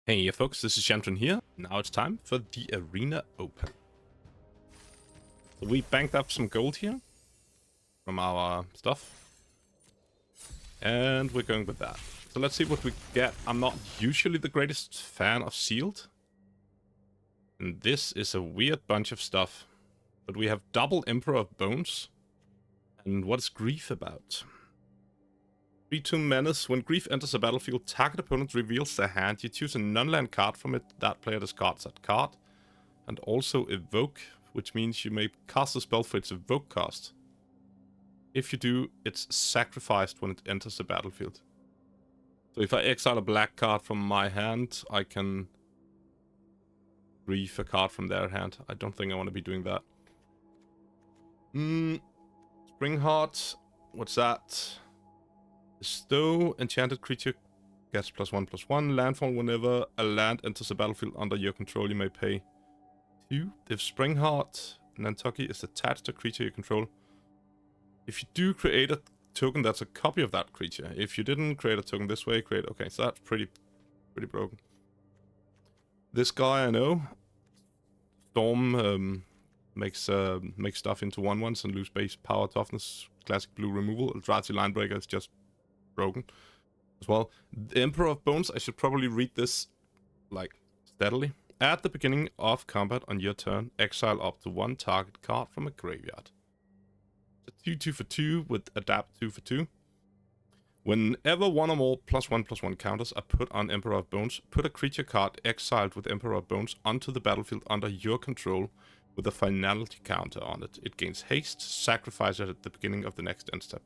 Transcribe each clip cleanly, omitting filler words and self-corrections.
Hey folks, this is Shanton here. Now it's time for the Arena Open. So we banked up some gold here from our stuff. And we're going with that. So let's see what we get. I'm not usually the greatest fan of sealed. And this is a weird bunch of stuff. But we have double Emperor of Bones. And what is Grief about? 3-2 Menace. When Grief enters a battlefield, target opponent reveals their hand. You choose a non-land card from it. That player discards that card. And also Evoke, which means you may cast a spell for its Evoke cost. If you do, it's sacrificed when it enters the battlefield. So if I exile a black card from my hand, I can Grief a card from their hand. I don't think I want to be doing that. Springheart. What's that? Bestow enchanted creature gets +1/+1 landfall. Whenever a land enters the battlefield under your control, you may pay 2. If Springheart Nantucket is attached to a creature you control, if you do create a token that's a copy of that creature. If you didn't create a token this way, create. Okay, so that's pretty broken. This guy I know. Storm makes stuff into 1/1s and lose base power toughness. Classic blue removal. Eldrazi Linebreaker is just broken as well. The Emperor of Bones, I should probably read this like steadily. At the beginning of combat on your turn, exile up to 1 target card from a graveyard. It's a 2/2 for 2 with adapt 2 for 2. Whenever one or more +1/+1 counters are put on Emperor of Bones, put a creature card exiled with Emperor of Bones onto the battlefield under your control with a finality counter on it. It gains haste, sacrifice it at the beginning of the next end step.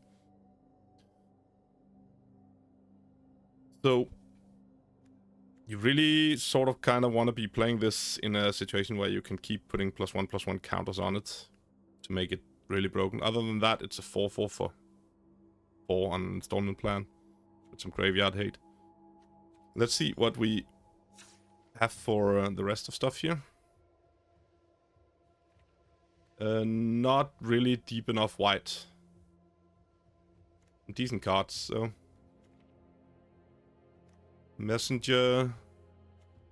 So, you really sort of kind of want to be playing this in a situation where you can keep putting +1/+1 counters on it to make it really broken. Other than that, it's a 4/4 for 4 on installment plan with some graveyard hate. Let's see what we have for the rest of stuff here. Not really deep enough white. Decent cards, so... Messenger,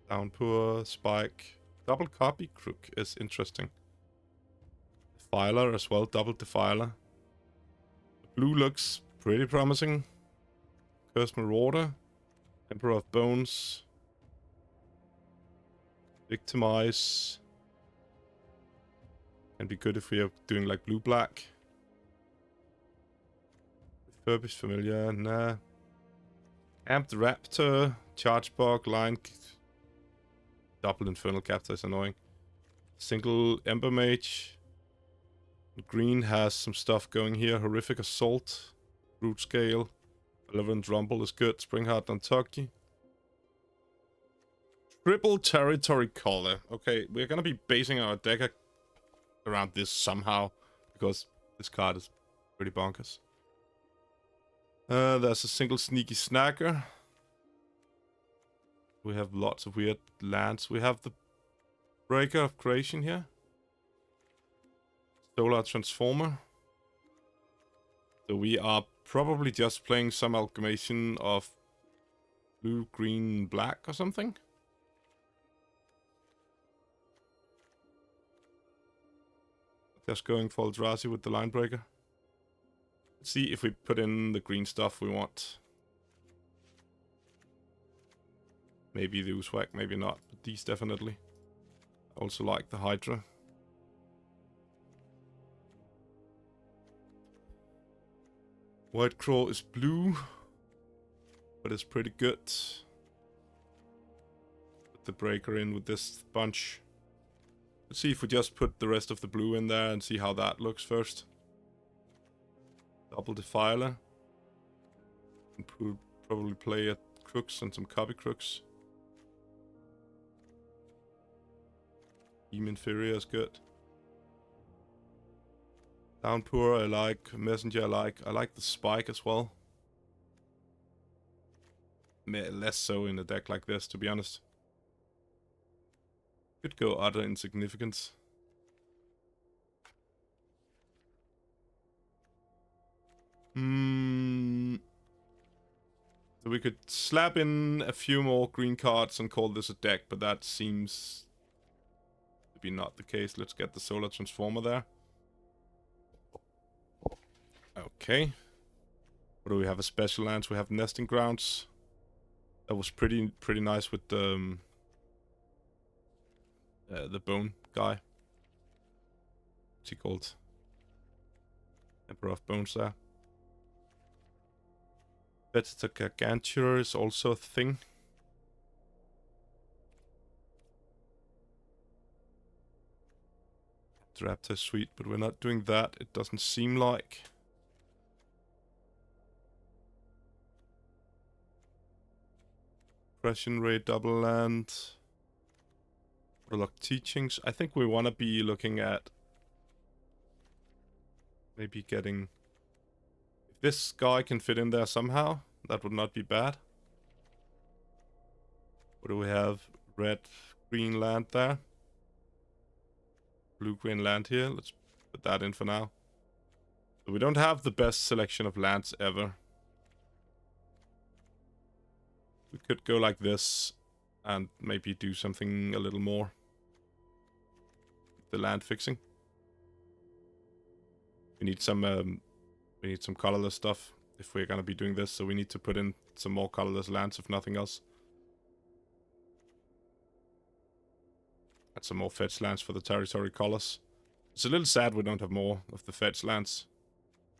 Downpour, Spike, double copy crook is interesting. Defiler as well, double Defiler. Blue looks pretty promising. Cursed Marauder, Emperor of Bones, Victimize. Can be good if we are doing like blue-black. Refurbished Familiar, nah. Amped Raptor, Charge Bug, Line, double Infernal Captor is annoying. Single Ember Mage. Green has some stuff going here. Horrific Assault, Root Scale, Malevolent Rumble is good. Springheart Nantucket. Triple Territory Caller. Okay, we're gonna be basing our deck around this somehow, because this card is pretty bonkers. There's a single Sneaky Snacker. We have lots of weird lands. We have the Breaker of Creation here. Solar Transformer. So we are probably just playing some amalgamation of blue, green, black or something. Just going for Eldrazi with the Linebreaker. Let's see if we put in the green stuff we want. Maybe the Uswag, maybe not, but these definitely. I also like the Hydra. White Claw is blue, but it's pretty good. Put the Breaker in with this bunch. Let's see if we just put the rest of the blue in there and see how that looks first. Double Defiler. Probably play at crooks and some copy crooks. Team Inferior is good. Downpour I like. Messenger I like. I like the Spike as well. Less so in a deck like this, to be honest. Could go other insignificance. So we could slap in a few more green cards and call this a deck, but that seems to be not the case. Let's get the Solar Transformer there. Okay. What do we have? A special lands. We have Nesting Grounds. That was pretty nice with the bone guy. What's he called? Emperor of Bones there. Predator Gargantua is also a thing. Raptor Suite, but we're not doing that. It doesn't seem like. Oppression Ray double land. Warlock Teachings. I think we want to be looking at maybe getting... If this guy can fit in there somehow, that would not be bad. What do we have? Red, green land there. Blue-green land here. Let's put that in for now. So we don't have the best selection of lands ever. We could go like this and maybe do something a little more. The land fixing. We need some colorless stuff if we're gonna be doing this, so we need to put in some more colorless lands if nothing else. Add some more fetch lands for the territory colors. It's a little sad we don't have more of the fetch lands.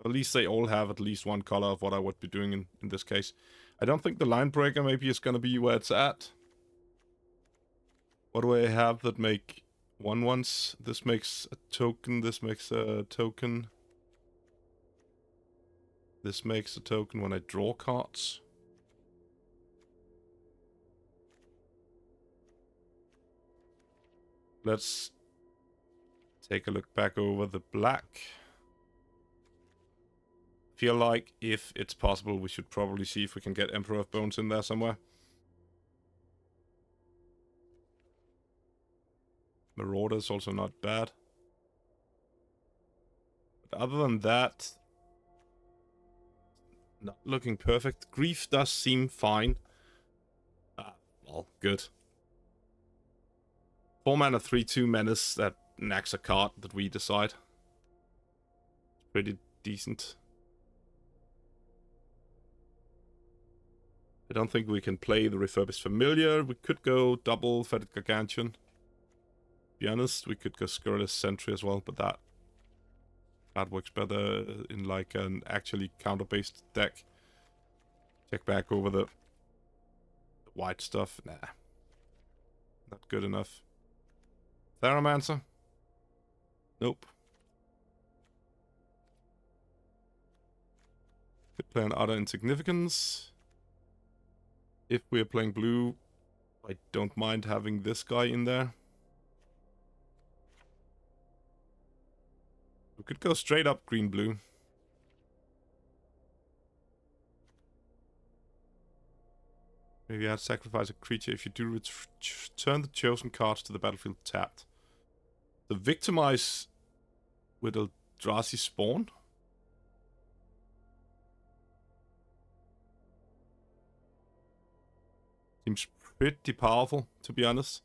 At least they all have at least one color of what I would be doing in this case. I don't think the line breaker maybe is gonna be where it's at. What do I have that make 1/1s? This makes a token, this makes a token. This makes a token when I draw cards. Let's take a look back over the black. Feel like if it's possible, we should probably see if we can get Emperor of Bones in there somewhere. Marauder is also not bad. But other than that, not looking perfect. Grief does seem fine. Well, good. 4 mana, 3/2 menace that knacks a card that we decide. It's pretty decent. I don't think we can play the Refurbished Familiar. We could go double Fetid Gargantuan. To be honest, we could go Scurrilous Sentry as well, but that works better in like an actually counter-based deck. Check back over the white stuff. Nah. Not good enough. Theramancer? Nope. Could play an Utter Insignificance. If we're playing blue, I don't mind having this guy in there. We could go straight up green-blue. Maybe I'd sacrifice a creature if you do return the chosen cards to the battlefield tapped. The Victimize with Eldrazi Spawn? Seems pretty powerful, to be honest.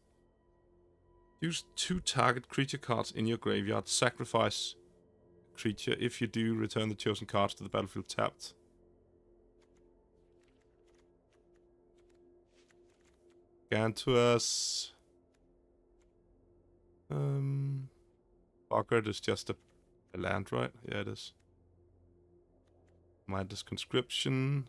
Use 2 target creature cards in your graveyard. Sacrifice a creature. If you do, return the chosen cards to the battlefield tapped. Gantuas. Bogart is just a land, right? Yeah, it is. Mindless Conscription.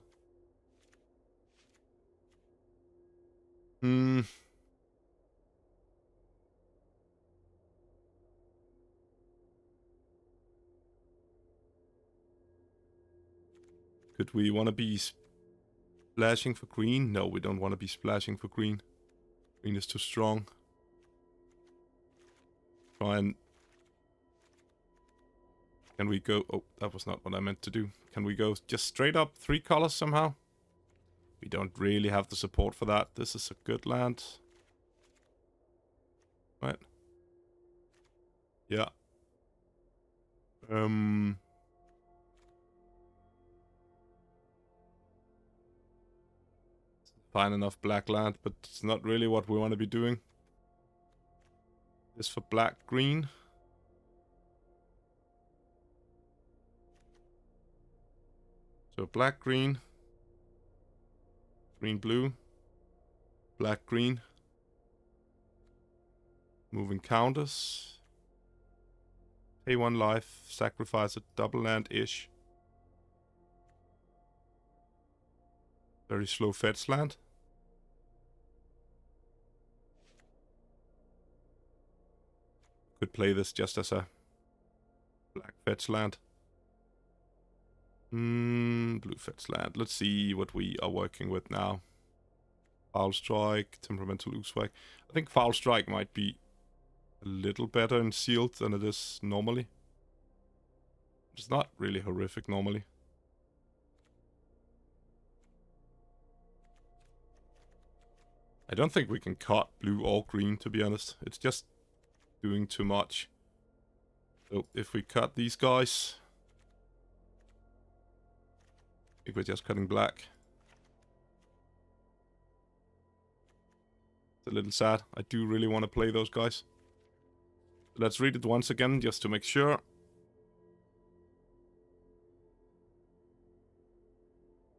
Could we want to be splashing for green? No, we don't want to be splashing for green. Green is too strong. Try and... Can we go... Oh, that was not what I meant to do. Can we go just straight up 3 colors somehow? We don't really have the support for that. This is a good land. Right. Yeah. fine enough black land, but it's not really what we want to be doing. This for black-green. So black-green. Green-blue. Black-green. Moving counters. Pay 1 life. Sacrifice a double land-ish. Very slow fetch land. Could play this just as a black fetch land. Blue fetch land. Let's see what we are working with now. Foul Strike, Temperamental Ooswag. I think Foul Strike might be a little better in sealed than it is normally. It's not really horrific normally. I don't think we can cut blue or green, to be honest. It's just doing too much. So if we cut these guys, I think we're just cutting black. It's a little sad. I do really want to play those guys. Let's read it once again, just to make sure.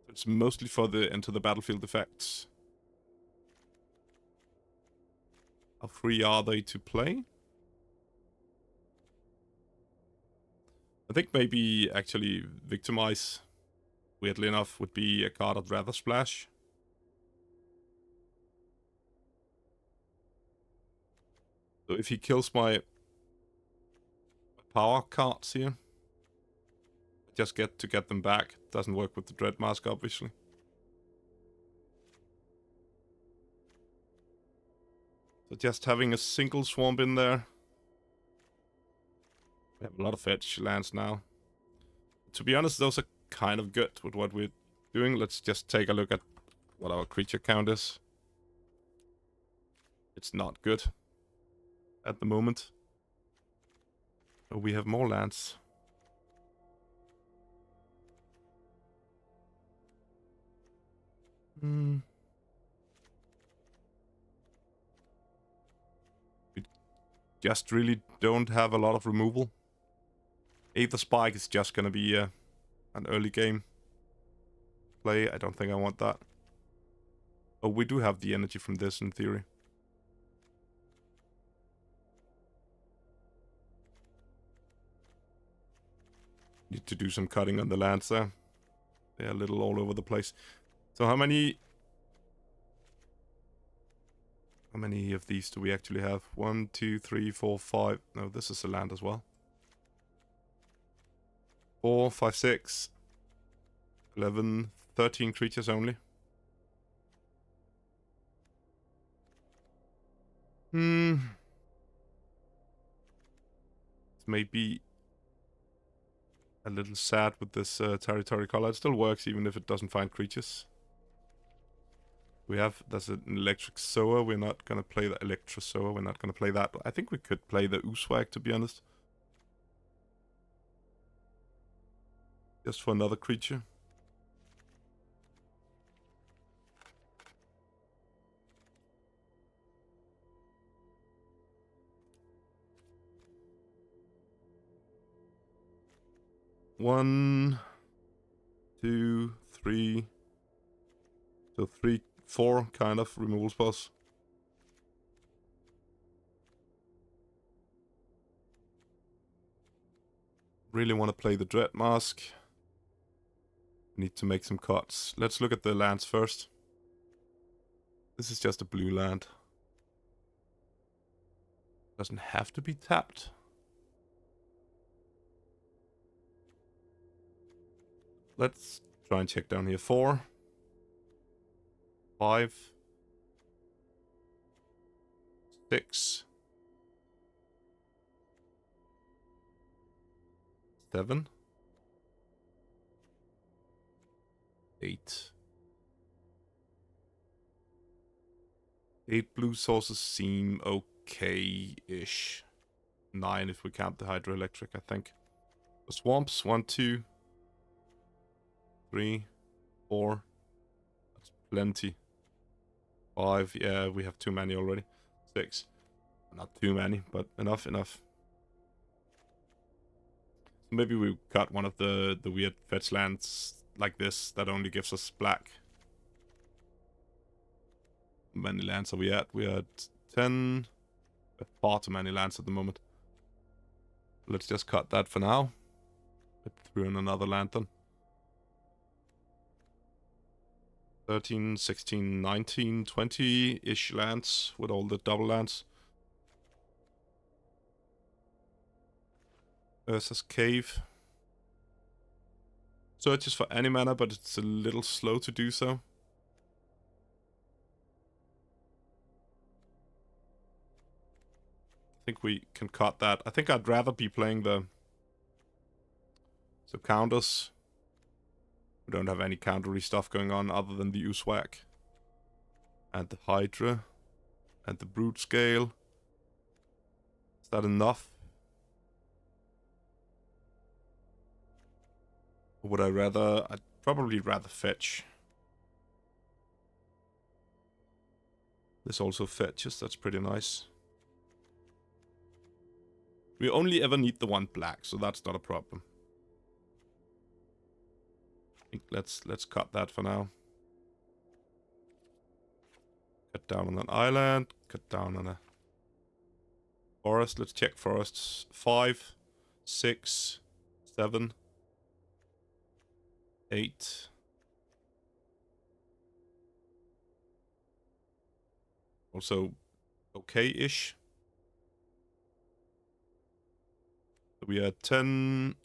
It's mostly for the enter the battlefield effects. How free are they to play? I think maybe actually Victimize, weirdly enough, would be a card I'd rather splash. So if he kills my power cards here, I just get to get them back. Doesn't work with the Dread Mask, obviously. So just having a single swamp in there. We have a lot of fetch lands now. To be honest, those are kind of good with what we're doing. Let's just take a look at what our creature count is. It's not good at the moment. So we have more lands. We just really don't have a lot of removal. Aether Spike is just gonna be an early game play. I don't think I want that. Oh, we do have the energy from this in theory. Need to do some cutting on the lands there. They're a little all over the place. So how many of these do we actually have? 1, 2, 3, 4, 5. No, this is a land as well. 4, 5, 6, 11, 13 creatures only. It's maybe a little sad with this territory color. It still works even if it doesn't find creatures. There's an electric sower. We're not gonna play the electro sower. We're not gonna play that. I think we could play the Ooswag, to be honest. Just for another creature. One, 2, 3. So 3, 4 kind of removal spells. Really want to play the Dread Mask. Need to make some cuts. Let's look at the lands first. This is just a blue land. Doesn't have to be tapped. Let's try and check down here. 4, 5, 6, 7, 8. 8 blue sources seem okay-ish. 9 if we count the hydroelectric, I think. The swamps, 1, 2, 3, 4. That's plenty. 5. Yeah, we have too many already. 6. Not too many, but enough. Maybe we cut one of the weird fetch lands like this that only gives us black. How many lands are we at? We are at 10. Far too many lands at the moment. Let's just cut that for now. Put through in another land then. 13, 16, 19, 20-ish lands with all the double lands. Ursa's Cave. Searches for any mana, but it's a little slow to do so. I think we can cut that. I think I'd rather be playing the counters. We don't have any countery stuff going on other than the Uswag. And the Hydra. And the Brute Scale. Is that enough? Or would I rather... I'd probably rather fetch. This also fetches, that's pretty nice. We only ever need the one black, so that's not a problem. I think let's cut that for now. Cut down on an island, cut down on a forest. Let's check forests. 5, 6, 7, 8. Also okay-ish. We are 10,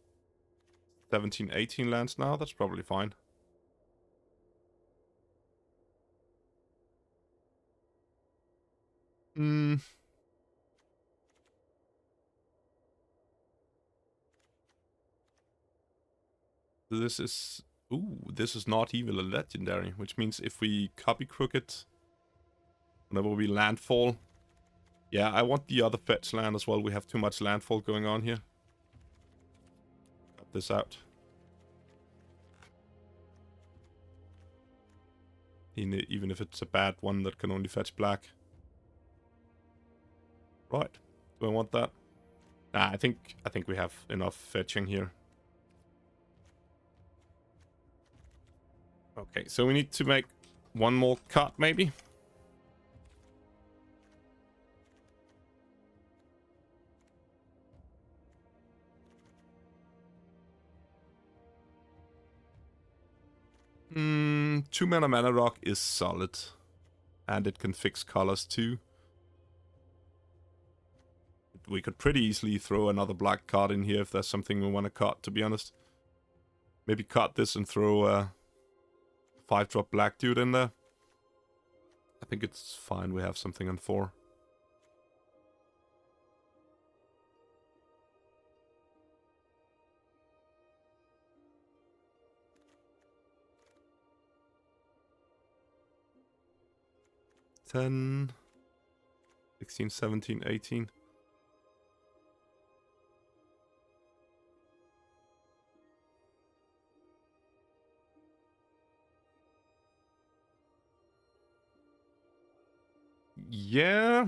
17, 18 lands now. That's probably fine. This is... Ooh, this is not even a legendary, which means if we copy Crooked whenever we landfall... Yeah, I want the other fetch land as well. We have too much landfall going on here. Cut this out. Even if it's a bad one that can only fetch black. Right. Do I want that? Nah, I think we have enough fetching here. Okay, so we need to make one more cut, maybe? Two mana rock is solid. And it can fix colors too. We could pretty easily throw another black card in here if there's something we want to cut, to be honest. Maybe cut this and throw a 5-drop black dude in there. I think it's fine, we have something on 4. $10, 16, 17, 18. Yeah.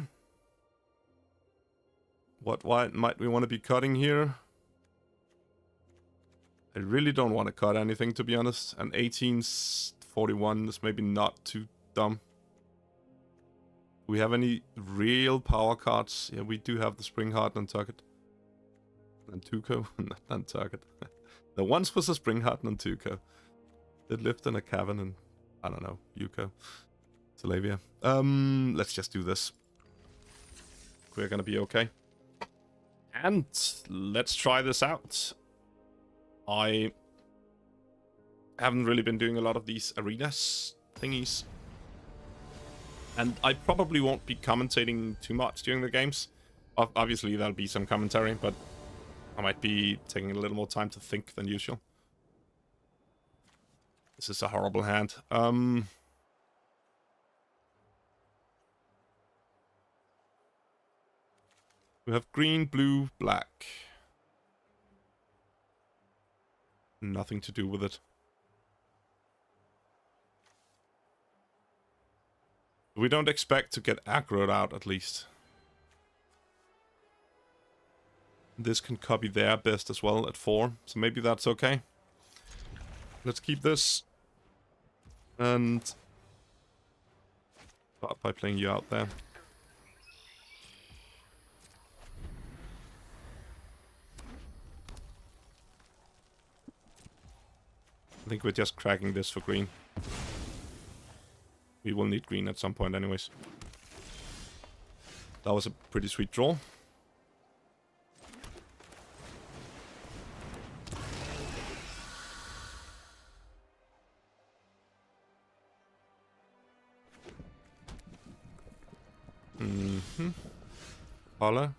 What might we want to be cutting here? I really don't want to cut anything, to be honest. And 1841 is maybe not too dumb. Do we have any real power cards? Yeah, we do have the Spring Heart Nantucket. Nantuko? Not Nantucket. There once was a Spring Heart Nantuko. It lived in a cavern in, I don't know, Yuko. Salavia. Let's just do this. We're gonna be okay. And let's try this out. I haven't really been doing a lot of these arenas thingies. And I probably won't be commentating too much during the games. Obviously, there'll be some commentary, but I might be taking a little more time to think than usual. This is a horrible hand. We have green, blue, black. Nothing to do with it. We don't expect to get aggroed out, at least. This can copy their best as well at 4, so maybe that's okay. Let's keep this. And start by playing you out there. I think we're just cracking this for green. We will need green at some point anyways. That was a pretty sweet draw. Color.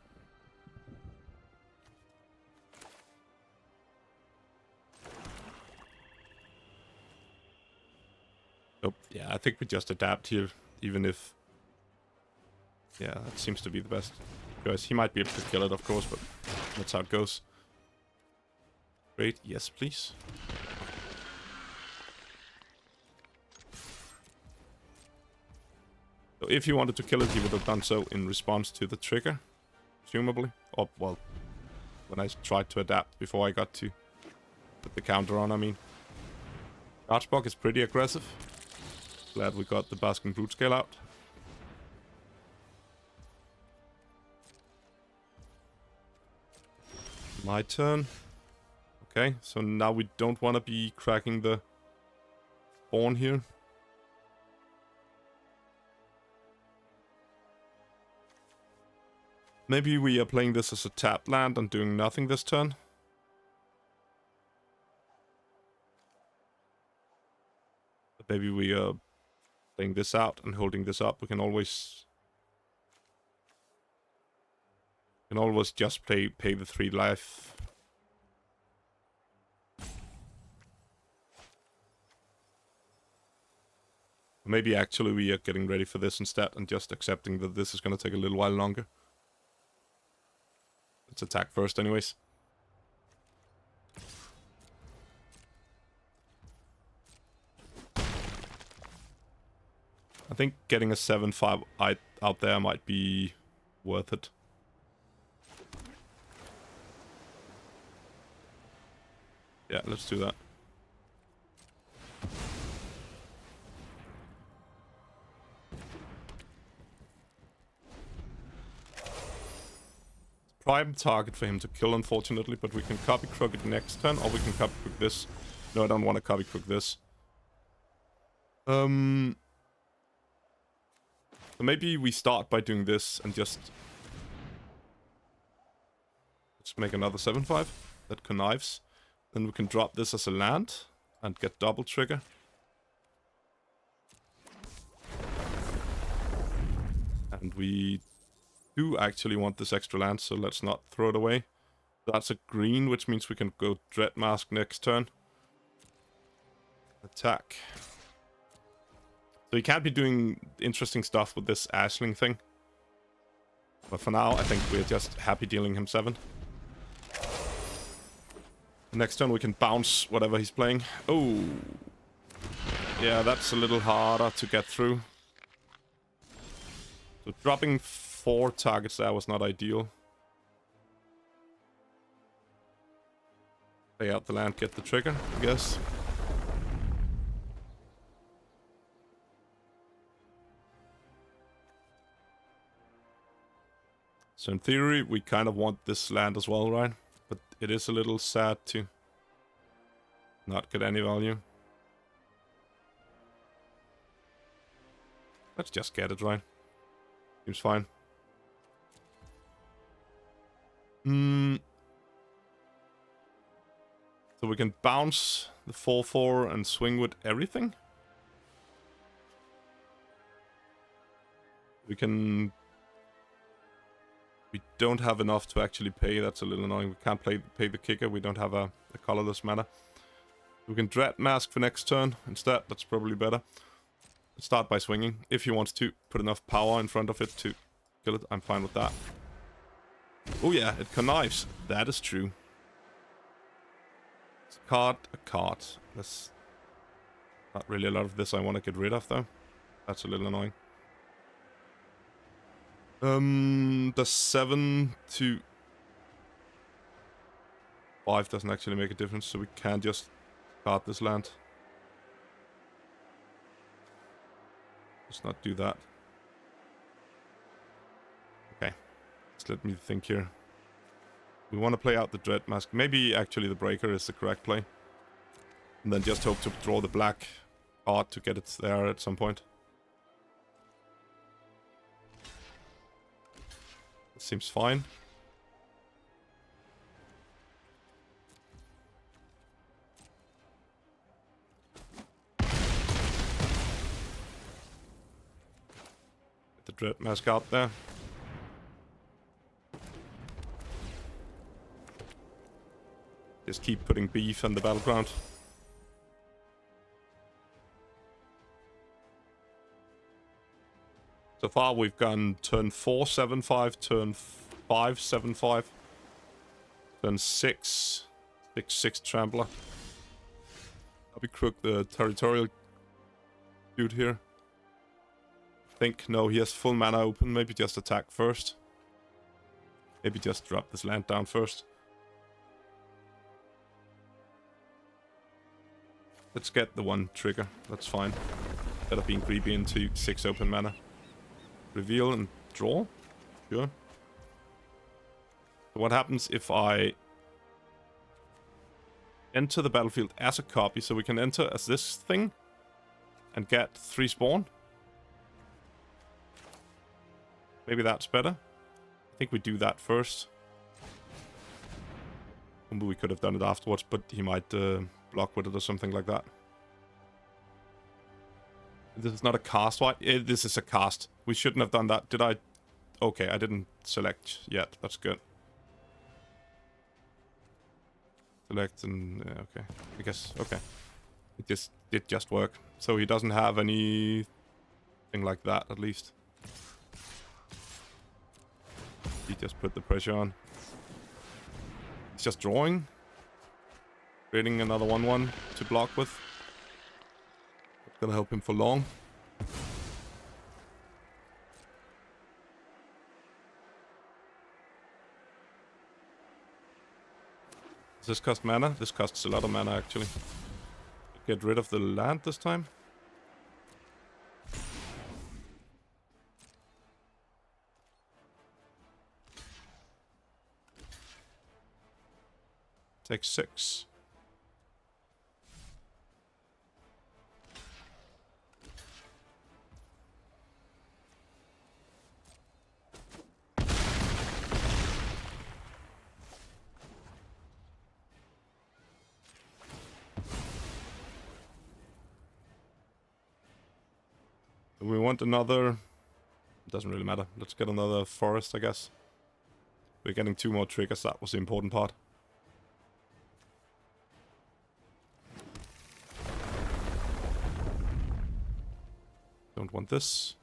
Oh, yeah, I think we just adapt here, even if... Yeah, that seems to be the best choice. He might be able to kill it, of course, but that's how it goes. Great, yes, please. So if he wanted to kill it, he would have done so in response to the trigger, presumably. Or, well, when I tried to adapt before I got to put the counter on, I mean. Archbog is pretty aggressive. Glad we got the Basking Brute Scale out. My turn. Okay, so now we don't want to be cracking the spawn here. Maybe we are playing this as a tapped land and doing nothing this turn. But maybe we are playing this out and holding this up. We can always just pay the 3 life. Maybe actually we are getting ready for this instead and just accepting that this is going to take a little while longer. Let's attack first anyways. I think getting a 7-5 out there might be worth it. Yeah, let's do that. Prime target for him to kill, unfortunately, but we can copy crook it next turn, or we can copy crook this. No, I don't want to copy crook this. So maybe we start by doing this and just... Let's make another 7-5 that connives. Then we can drop this as a land and get double trigger. And we do actually want this extra land, so let's not throw it away. That's a green, which means we can go Dread Mask next turn. Attack. So you can't be doing interesting stuff with this Ashling thing. But for now, I think we're just happy dealing him 7. Next turn we can bounce whatever he's playing. Oh! Yeah, that's a little harder to get through. So dropping 4 targets there was not ideal. Play out the land, get the trigger, I guess. So in theory, we kind of want this land as well, right? But it is a little sad to not get any value. Let's just get it, right? Seems fine. So we can bounce the 4-4 and swing with everything. We don't have enough to actually pay. That's a little annoying. We can't pay the kicker. We don't have a colorless mana. We can Dread Mask for next turn instead. That's probably better. Let's start by swinging. If he wants to put enough power in front of it to kill it, I'm fine with that. Oh yeah, it connives. That is true. It's a card. There's not really a lot of this I want to get rid of though. That's a little annoying. The 7 to 5 doesn't actually make a difference, so we can just card this land. Let's not do that. Okay, just let me think here. We want to play out the Dread Mask. Maybe actually the Breaker is the correct play. And then just hope to draw the black card to get it there at some point. It seems fine. Get the Dread Mask out there. Just keep putting beef on the battleground. So far we've gone turn 4, 7-5, turn 5, 7-5, turn 6, 6-6 Trampler. I'll crook the territorial dude here. I think, no, he has full mana open. Maybe just attack first. Maybe just drop this land down first. Let's get the 1 trigger. That's fine. Better being creepy into 6 open mana. Reveal and draw. Sure. So what happens if I enter the battlefield as a copy? So we can enter as this thing and get 3 spawn. Maybe that's better. I think we do that first. We could have done it afterwards, but he might block with it or something like that. This is not a cast, right? This is a cast. We shouldn't have done that. Did I? Okay, I didn't select yet. That's good. Select and... okay. I guess, okay. It did just work. So he doesn't have anything like that, at least. He just put the pressure on. He's just drawing. Creating another 1-1 to block with. Not gonna help him for long. Does this cost mana? This costs a lot of mana, actually. Get rid of the land this time. Take 6. We want another... Doesn't really matter. Let's get another forest, I guess. We're getting 2 more triggers. That was the important part. Don't want this.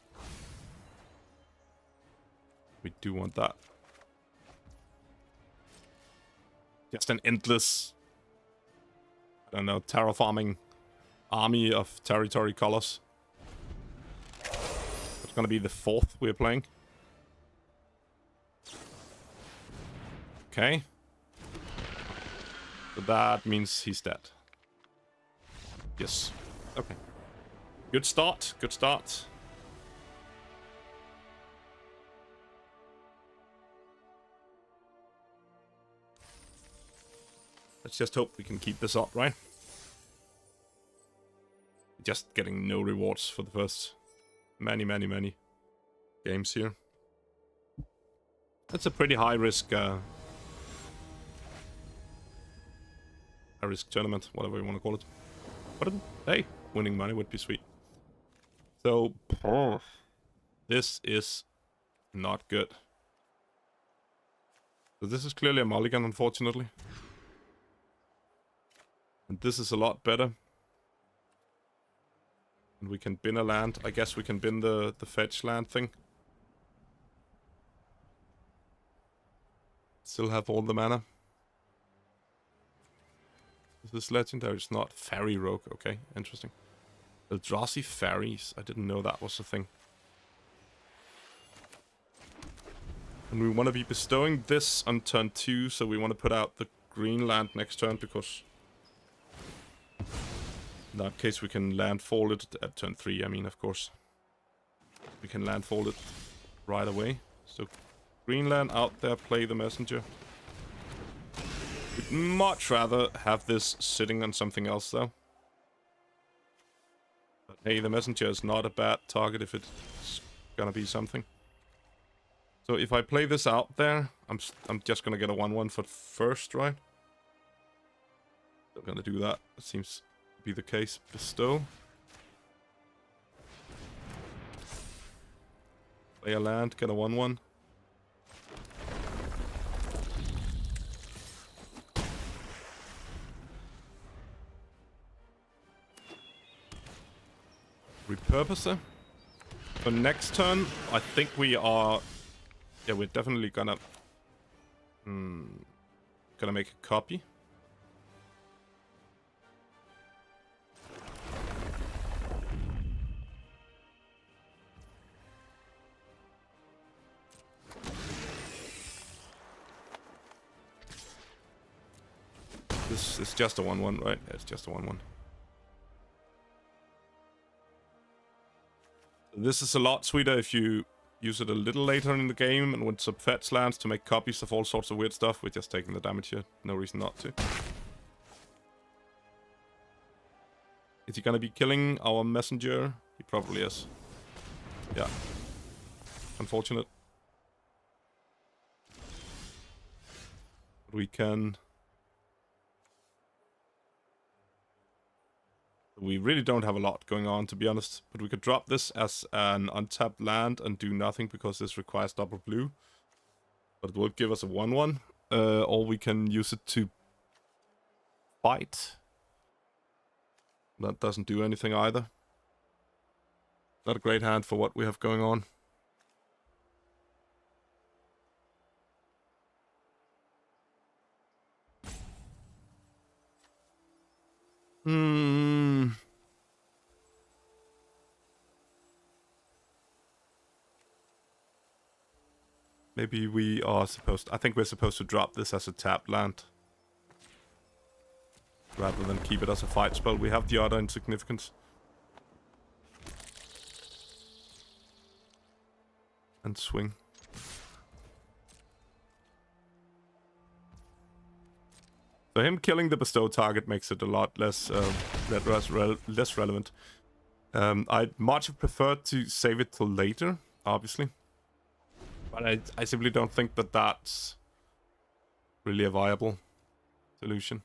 We do want that. Just an endless... I don't know, terraforming army of territory colors. It's gonna be the 4th we're playing. Okay. So that means he's dead. Yes. Okay. Good start. Good start. Let's just hope we can keep this up, right? Just getting no rewards for the first many games here. That's a pretty high risk tournament, whatever you want to call it. But hey, winning money would be sweet. So this is not good. So this is clearly a mulligan, unfortunately. And this is a lot better. And we can bin a land. I guess we can bin the fetch land thing. Still have all the mana. Is this legendary? It's not. Fairy Rogue. Okay, interesting. Eldrazi Fairies. I didn't know that was a thing. And we want to be bestowing this on turn 2, so we want to put out the green land next turn, because in that case we can landfall it at turn 3, I mean, of course. We can landfall it right away. So green land out there, play the messenger. We'd much rather have this sitting on something else, though. But hey, the messenger is not a bad target if it's gonna be something. So if I play this out there, I'm just gonna get a 1/1 for first, right? Still gonna do that. It seems to be the case. Bestow. Play a land, get a 1/1. Repurpose it. So next turn, I think we are... Yeah, we're definitely gonna... Gonna make a copy. This is just a 1/1, right? Yeah, it's just a 1/1. This is a lot sweeter if you use it a little later in the game and with some fetch lands to make copies of all sorts of weird stuff. We're just taking the damage here. No reason not to. Is he gonna be killing our messenger? He probably is. Yeah. Unfortunate. We can... We really don't have a lot going on, to be honest. But we could drop this as an untapped land and do nothing because this requires double blue. But it will give us a 1/1. Or we can use it to fight. That doesn't do anything either. Not a great hand for what we have going on. Maybe we are supposed... I think we're supposed to drop this as a tap land. Rather than keep it as a fight spell. We have the other insignificance. And swing. So him killing the bestow target makes it a lot less less relevant. I'd much have preferred to save it till later, obviously. But I simply don't think that that's really a viable solution.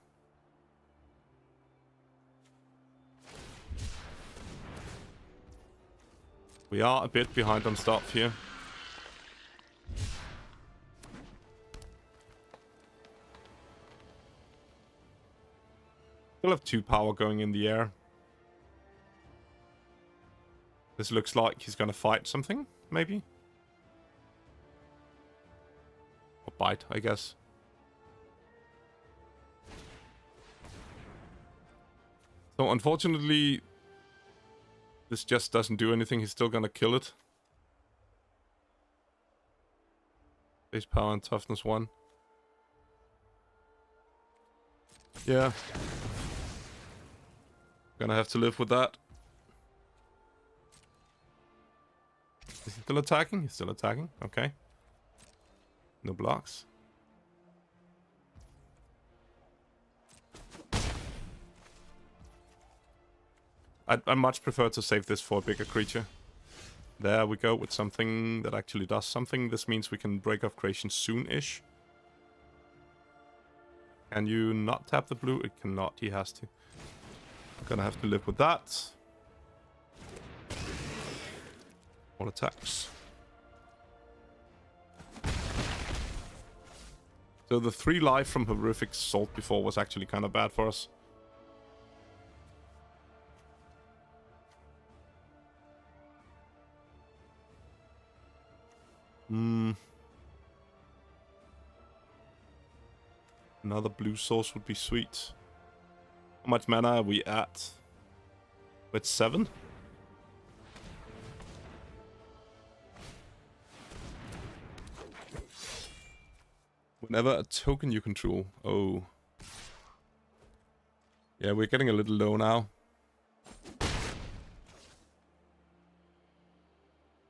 We are a bit behind on stuff here. Still have 2 power going in the air. This looks like he's gonna fight something, maybe? Or bite, I guess. So unfortunately, this just doesn't do anything. He's still gonna kill it. Base power and toughness 1. Yeah. Gonna have to live with that. Is he still attacking? He's still attacking. Okay. No blocks. I much prefer to save this for a bigger creature. There we go with something that actually does something. This means we can break off creation soon-ish. Can you not tap the blue? It cannot. He has to. Gonna have to live with that. All attacks. So the 3 life from Horrific Salt before was actually kind of bad for us. Another blue source would be sweet. How much mana are we at? With 7? Whenever a token you control. Oh. Yeah, we're getting a little low now.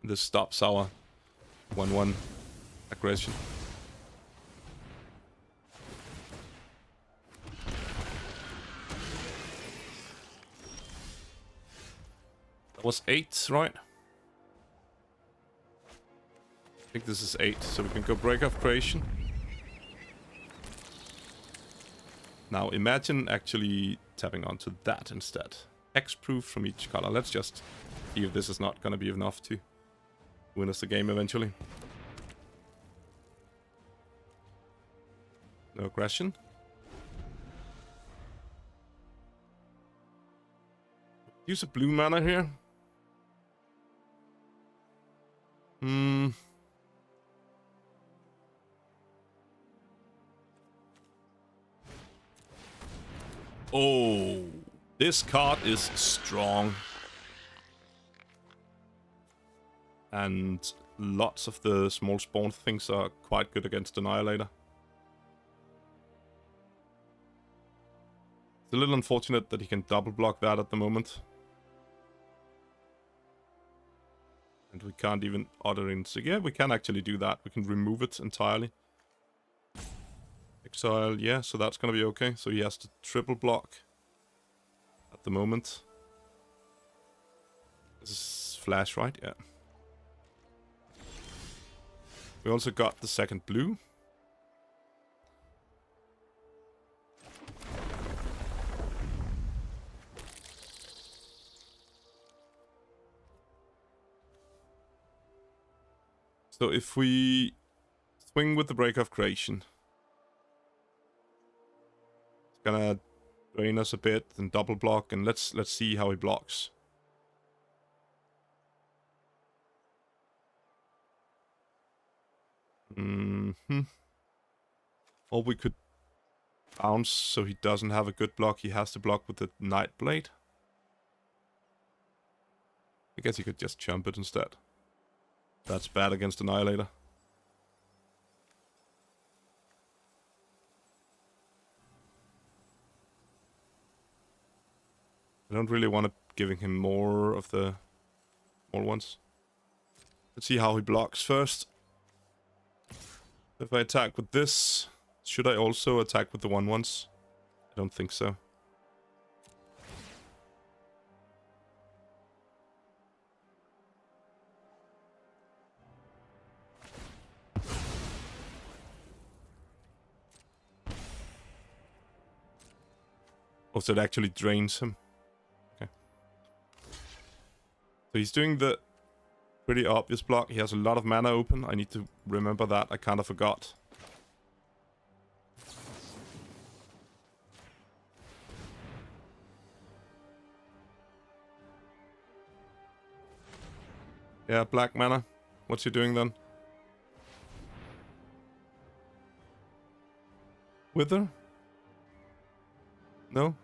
This stops our 1-1 aggression. That was 8, right? I think this is 8, so we can go break of creation. Now imagine actually tapping onto that instead. X-proof from each color. Let's just see if this is not going to be enough to win us the game eventually. No aggression. Use a blue mana here. Oh, this card is strong. And lots of the small spawn things are quite good against Annihilator. It's a little unfortunate that he can double block that at the moment. And we can't even order in. So yeah, we can actually do that. We can remove it entirely. Exile, yeah, so that's gonna be okay. So he has to triple block at the moment. This is flash, right? Yeah. We also got the second blue. So if we swing with the break of creation, it's gonna drain us a bit and double block, and let's see how he blocks. Or we could bounce so he doesn't have a good block. He has to block with the Nightblade. I guess he could just jump it instead. That's bad against Annihilator. I don't really want to giving him more of the small ones. Let's see how he blocks first. If I attack with this, should I also attack with the 1/1s? I don't think so. Oh, so it actually drains him. Okay. So he's doing the pretty obvious block. He has a lot of mana open. I need to remember that. I kind of forgot. Yeah, black mana. What's he doing then? Wither? No?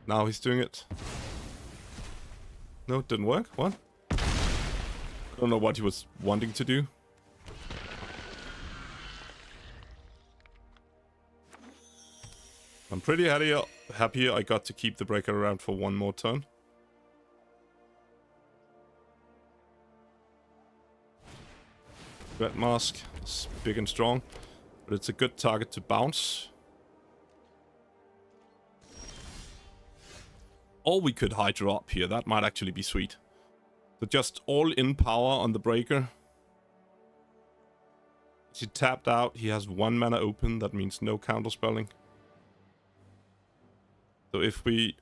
Now he's doing it. No, it didn't work. What? I don't know what he was wanting to do. I'm pretty happy I got to keep the breaker around for one more turn. Red Mask is big and strong, but it's a good target to bounce. Or we could Hydra up here. That might actually be sweet. So just all in power on the breaker. He tapped out. He has 1 mana open. That means no counterspelling. So if we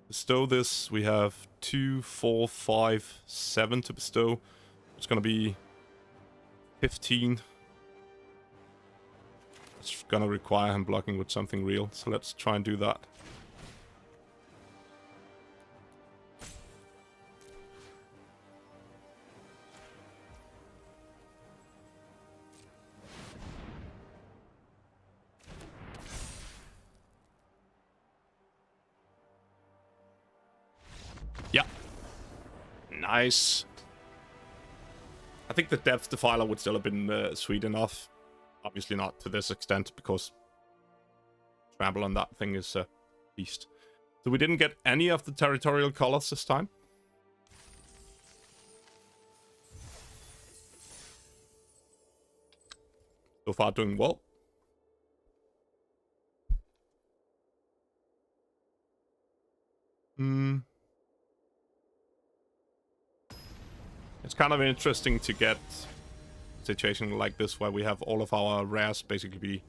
bestow this, we have 2, 4, 5, 7 to bestow. It's gonna be 15. It's gonna require him blocking with something real. So let's try and do that. Nice. I think the Depth Defiler would still have been sweet enough. Obviously not to this extent, because trample on that thing is a beast. So we didn't get any of the territorial colors this time. So far doing well. It's kind of interesting to get a situation like this where we have all of our rares basically be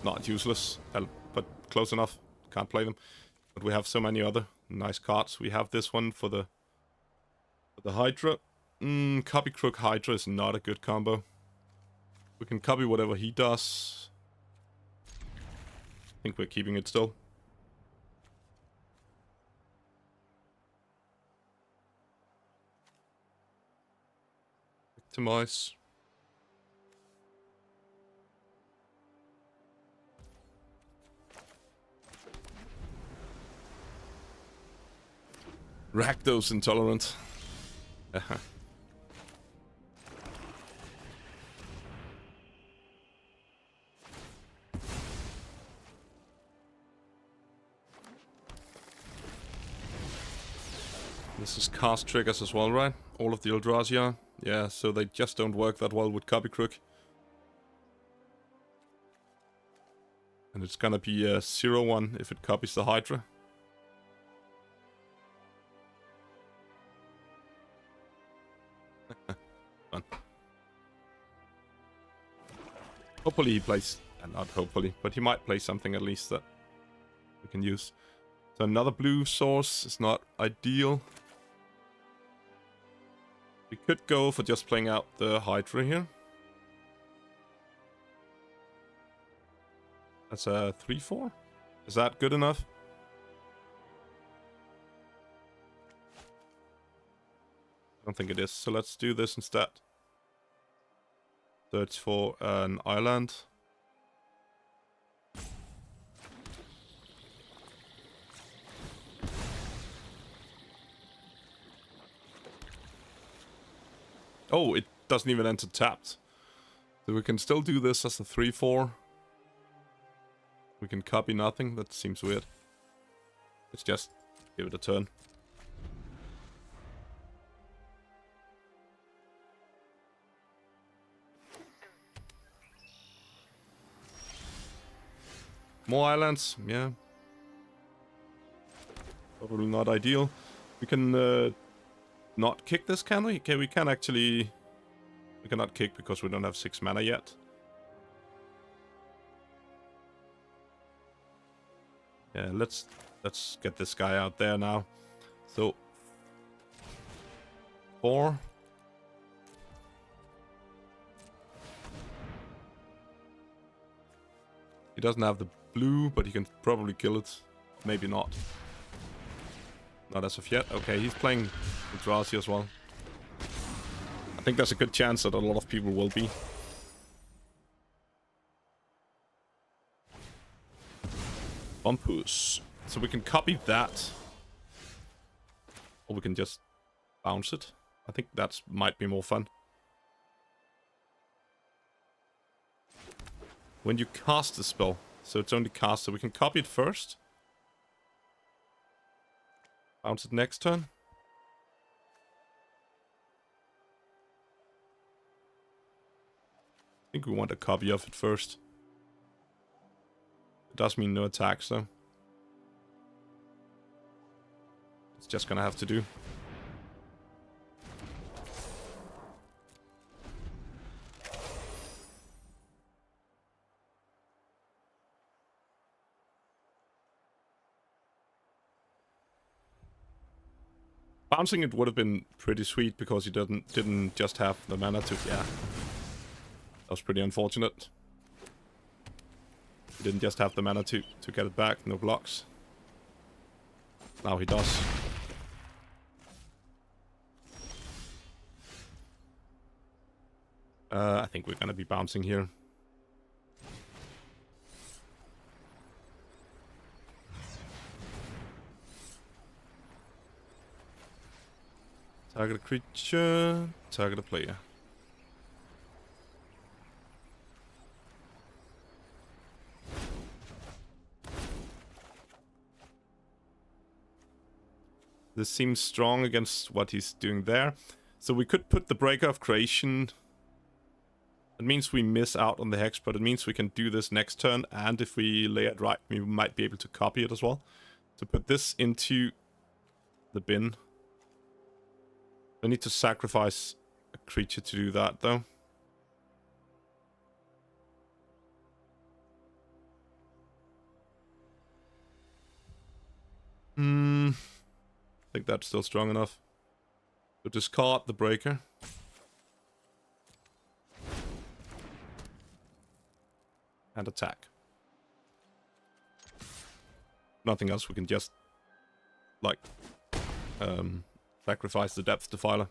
not useless, but close enough. Can't play them. But we have so many other nice cards. We have this one for the Hydra. Copy Crook Hydra is not a good combo. We can copy whatever he does. I think we're keeping it still. Victimize. Rakdos Intolerant. This is cast triggers as well, right? All of the Eldrazi. Yeah, so they just don't work that well with Copy Crook. And it's gonna be a 0-1 if it copies the Hydra. Fun. Hopefully he plays, not hopefully, but he might play something at least that we can use. So another blue source is not ideal. We could go for just playing out the Hydra here. That's a 3-4. Is that good enough? I don't think it is, so let's do this instead. Search for an island. Oh, it doesn't even enter tapped. So we can still do this as a 3-4. We can copy nothing. That seems weird. Let's just give it a turn. More islands, yeah. Probably not ideal. We can not kick this, can we? Okay, we can actually... We cannot kick because we don't have 6 mana yet. Yeah, let's get this guy out there now. So 4. He doesn't have the blue, but he can probably kill it. Maybe not. Not as of yet. Okay, he's playing Eldrazi as well. I think there's a good chance that a lot of people will be. Bumpus. So we can copy that. Or we can just bounce it. I think that might be more fun. When you cast the spell, so it's only cast, so we can copy it first. Bounce it next turn. I think we want a copy of it first. It does mean no attacks though. It's just gonna have to do. Bouncing it would have been pretty sweet because he didn't just have the mana to... Yeah. That was pretty unfortunate. He didn't just have the mana to get it back, no blocks. Now he does. I think we're gonna be bouncing here. Target a creature, target a player. This seems strong against what he's doing there. So we could put the Breaker of Creation. It means we miss out on the Hex, but it means we can do this next turn. And if we lay it right, we might be able to copy it as well. To put this into the bin. I need to sacrifice a creature to do that, though. I think that's still strong enough. So discard the Breaker. And attack. Nothing else, we can just, like, sacrifice the Depth Defiler.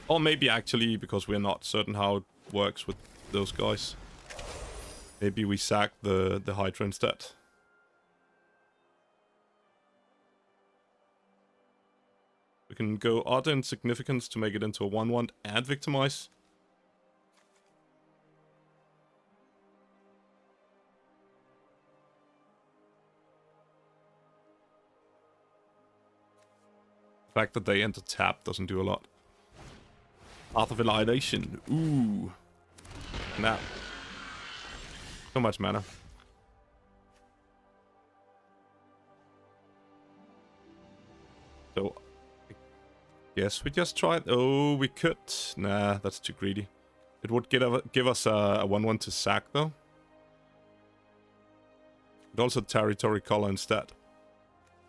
Or maybe actually, because we're not certain how it works with those guys, maybe we sack the Hydra instead. We can go Odd Insignificance to make it into a 1/1 and Victimize. The fact that they enter tap doesn't do a lot. Path of Annihilation. Ooh. Nah. So much mana. So, I guess we just try it. Oh, we could. Nah, that's too greedy. It would give us a 1/1 to sack, though. And also Territory Color instead.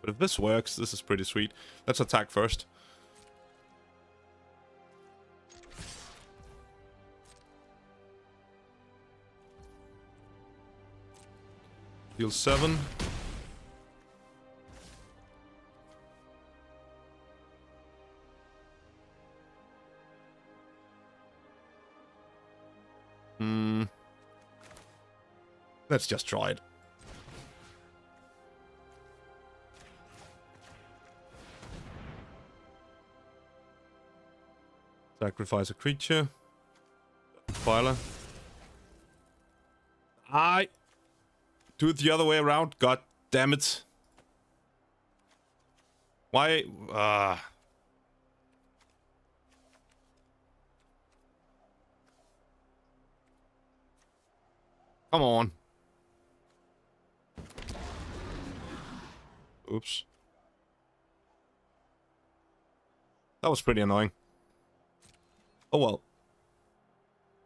But if this works, this is pretty sweet. Let's attack first. Deal 7. Let's just try it. Sacrifice a creature. Filer. Do it the other way around. God damn it. Why? Come on. Oops. That was pretty annoying. Oh well.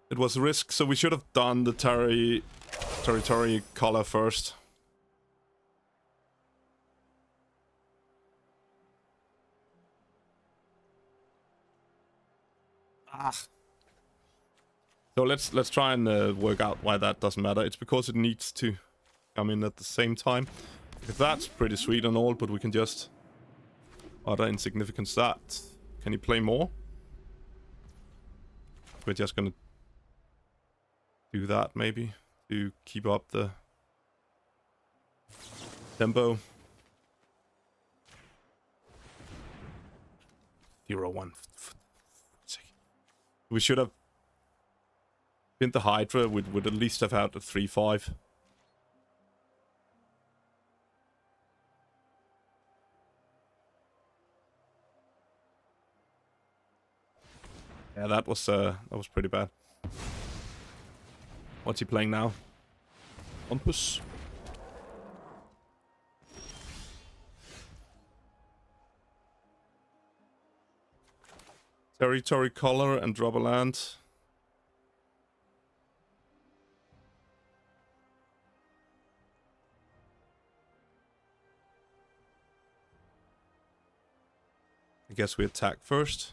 It was a risk, so we should have done the territory color first. So let's try and work out why that doesn't matter. It's because it needs to come in at the same time. If that's pretty sweet and all, but we can just Other Insignificance that. Can he play more? We're just gonna do that maybe to keep up the tempo. 0-1. We should have been the Hydra. Would at least have had a 3-5. Yeah, that was pretty bad. What's he playing now? Ompus. Territory Color and drop a land. I guess we attack first.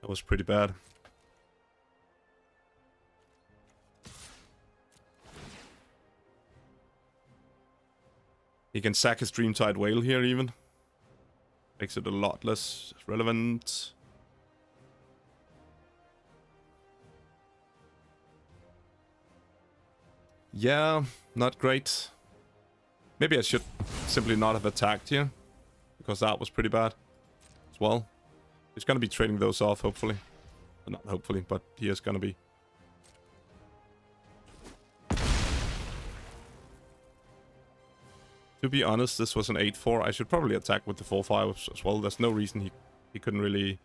That was pretty bad. He can sack his Dreamtide Whale here even. Makes it a lot less relevant. Yeah, not great. Maybe I should simply not have attacked here, because that was pretty bad as well. He's going to be trading those off, hopefully. Not hopefully, but he is going to be. To be honest, this was an 8-4. I should probably attack with the 4-5 as well. There's no reason he couldn't really...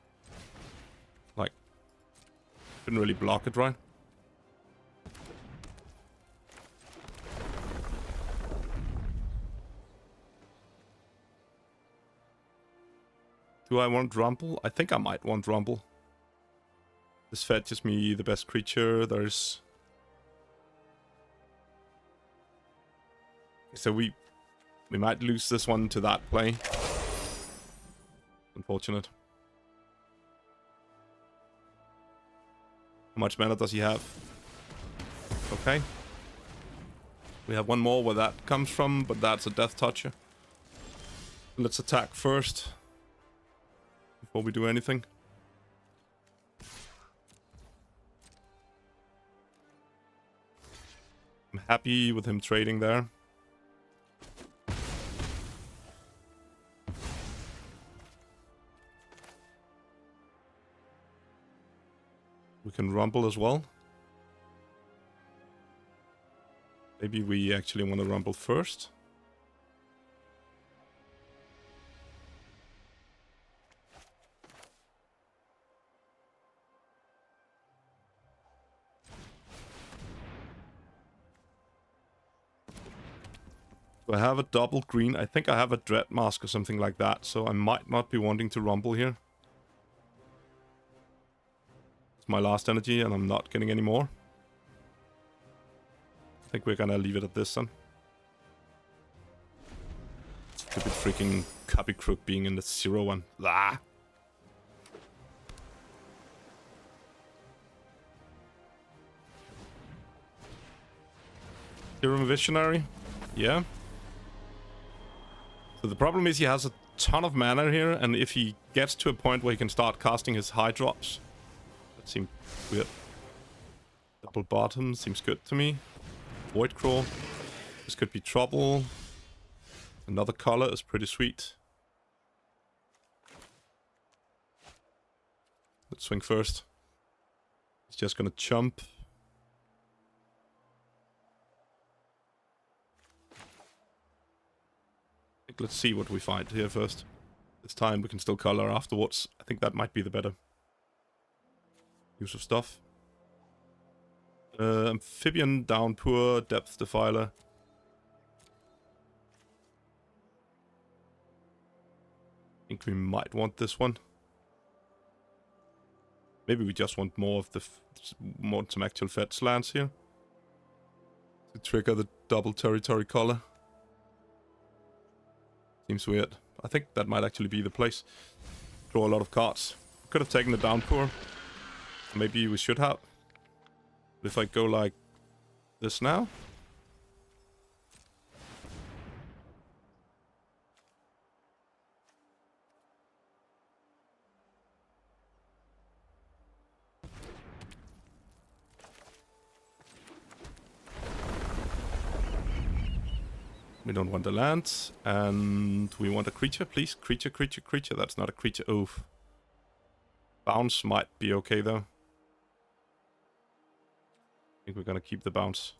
Like... Couldn't really block it, right? Do I want Rumble? I think I might want Rumble. This fetches me the best creature. There's... So we might lose this one to that play. Unfortunate. How much mana does he have? Okay. We have one more where that comes from, but that's a Death Toucher. Let's attack first. Before we do anything. I'm happy with him trading there. We can rumble as well. Maybe we actually want to rumble first. Do I have a double green? I think I have a Dread Mask or something like that, so I might not be wanting to rumble here. It's my last energy and I'm not getting any more. I think we're gonna leave it at this then. Stupid freaking Copy Crook being in the 0-1. Ah! Serum Visionary? Yeah. So the problem is he has a ton of mana here, and if he gets to a point where he can start casting his high drops... That seems weird. Double bottom seems good to me. Void Crawl. This could be trouble. Another color is pretty sweet. Let's swing first. He's just gonna jump. Let's see what we find here first. This time we can still color afterwards. I think that might be the better use of stuff. Amphibian Downpour, Depth Defiler. I think we might want this one. Maybe we just want more of the some actual fetch lands here to trigger the double territory color. Seems weird. I think that might actually be the place. Draw a lot of cards. Could have taken the Downpour. Maybe we should have. But if I go like this now. We don't want the land, and we want a creature, please. Creature, creature, creature. That's not a creature. Oof. Bounce might be okay, though. I think we're gonna keep the bounce.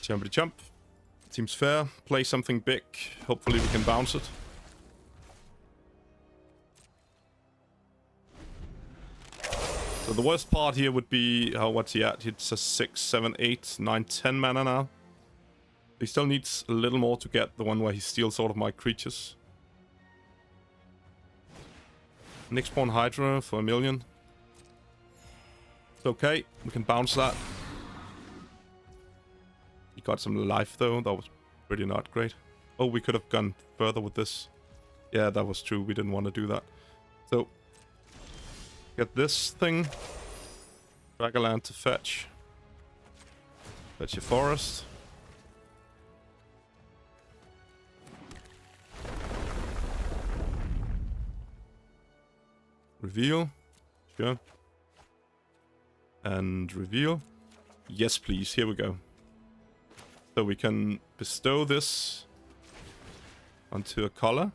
Jumpity jump. Seems fair. Play something big. Hopefully we can bounce it. So the worst part here would be, what's he at? It's a 6, 7, 8, 9, 10 mana now. He still needs a little more to get the one where he steals all of my creatures. Nyxborn Hydra for 1 million. It's okay, we can bounce that. He got some life though, that was pretty not great. Oh, we could have gone further with this. Yeah, that was true, we didn't want to do that. So... Get this thing. Drag a land to fetch. Fetch your forest. Reveal. Sure. And reveal. Yes, please. Here we go. So we can bestow this onto a color.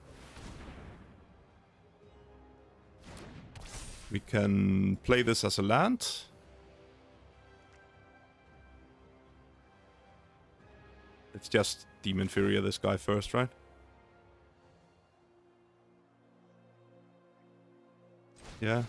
We can play this as a land. It's just Demon Fury this guy first, right? Yeah.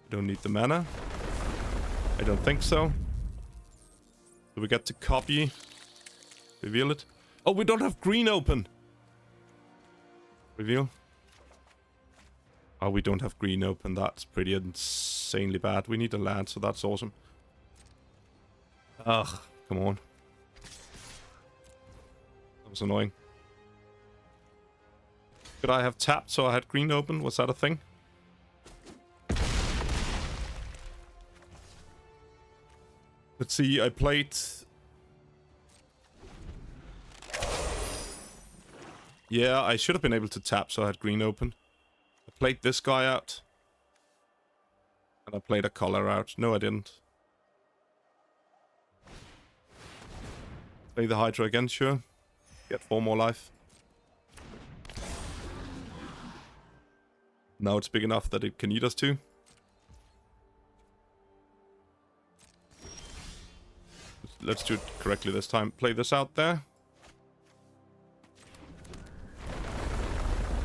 Don't need the mana. I don't think so. So we get to copy. Reveal it. Oh, we don't have green open. Reveal. Oh, we don't have green open. That's pretty insanely bad. We need a land, so that's awesome. Ugh, come on. That was annoying. Could I have tapped so I had green open? Was that a thing? Let's see, I played... Yeah, I should have been able to tap so I had green open. I played this guy out. And I played a color out. No, I didn't. Play the Hydra again, sure. Get 4 more life. Now it's big enough that it can eat us too. Let's do it correctly this time. Play this out there.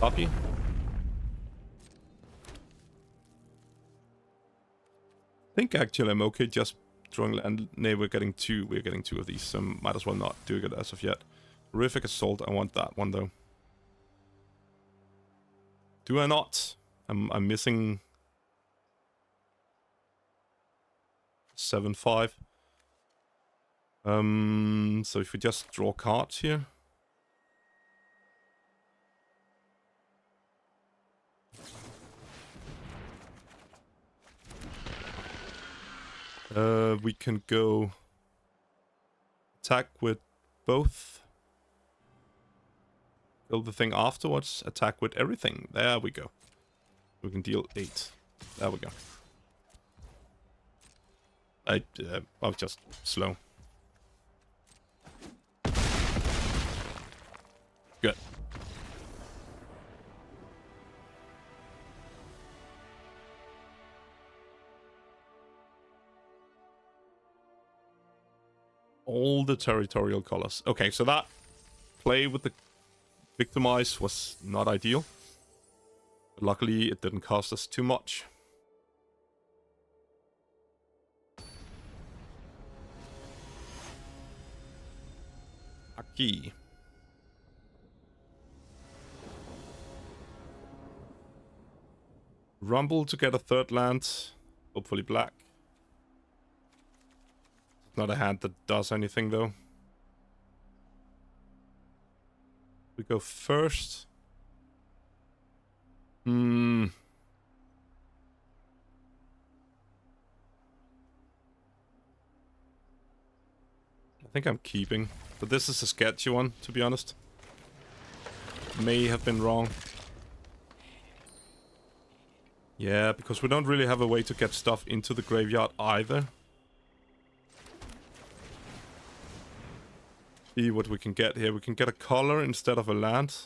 Copy. I think actually I'm okay just drawing land. No, we're getting 2. We're getting 2 of these, so might as well not do it as of yet. Horrific Assault. I want that one though. Do I not? I'm missing 7/5. So if we just draw cards here. We can go attack with both. Kill the thing afterwards. Attack with everything. There we go. We can deal 8. There we go. I was just slow. Good. All the territorial colors. Okay, so that play with the Victimize was not ideal. But luckily, it didn't cost us too much. Aki. Rumble to get a 3rd land. Hopefully black. Not a hand that does anything though. We go first. I think I'm keeping. But this is a sketchy one, to be honest. May have been wrong. Yeah, because we don't really have a way to get stuff into the graveyard either. See what we can get here. We can get a color instead of a land.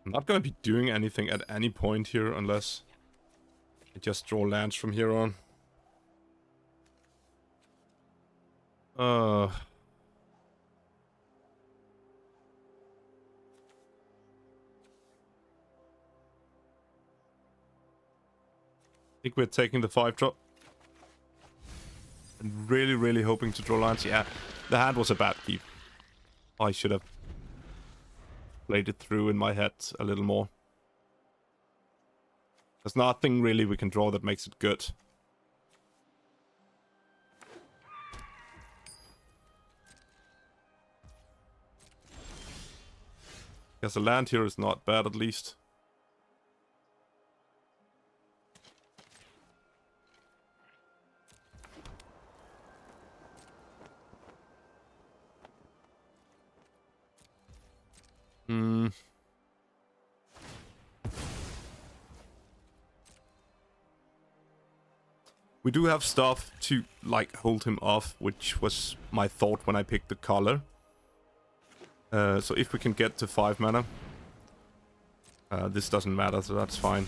I'm not going to be doing anything at any point here unless I just draw lands from here on. I think we're taking the 5-drop. And really hoping to draw lands. Yeah, the hand was a bad keep. I should have played it through in my head a little more. There's nothing really we can draw that makes it good. Because the land here is not bad, at least. Hmm. We do have stuff to, like, hold him off, which was my thought when I picked the color. So if we can get to 5 mana, this doesn't matter, so that's fine.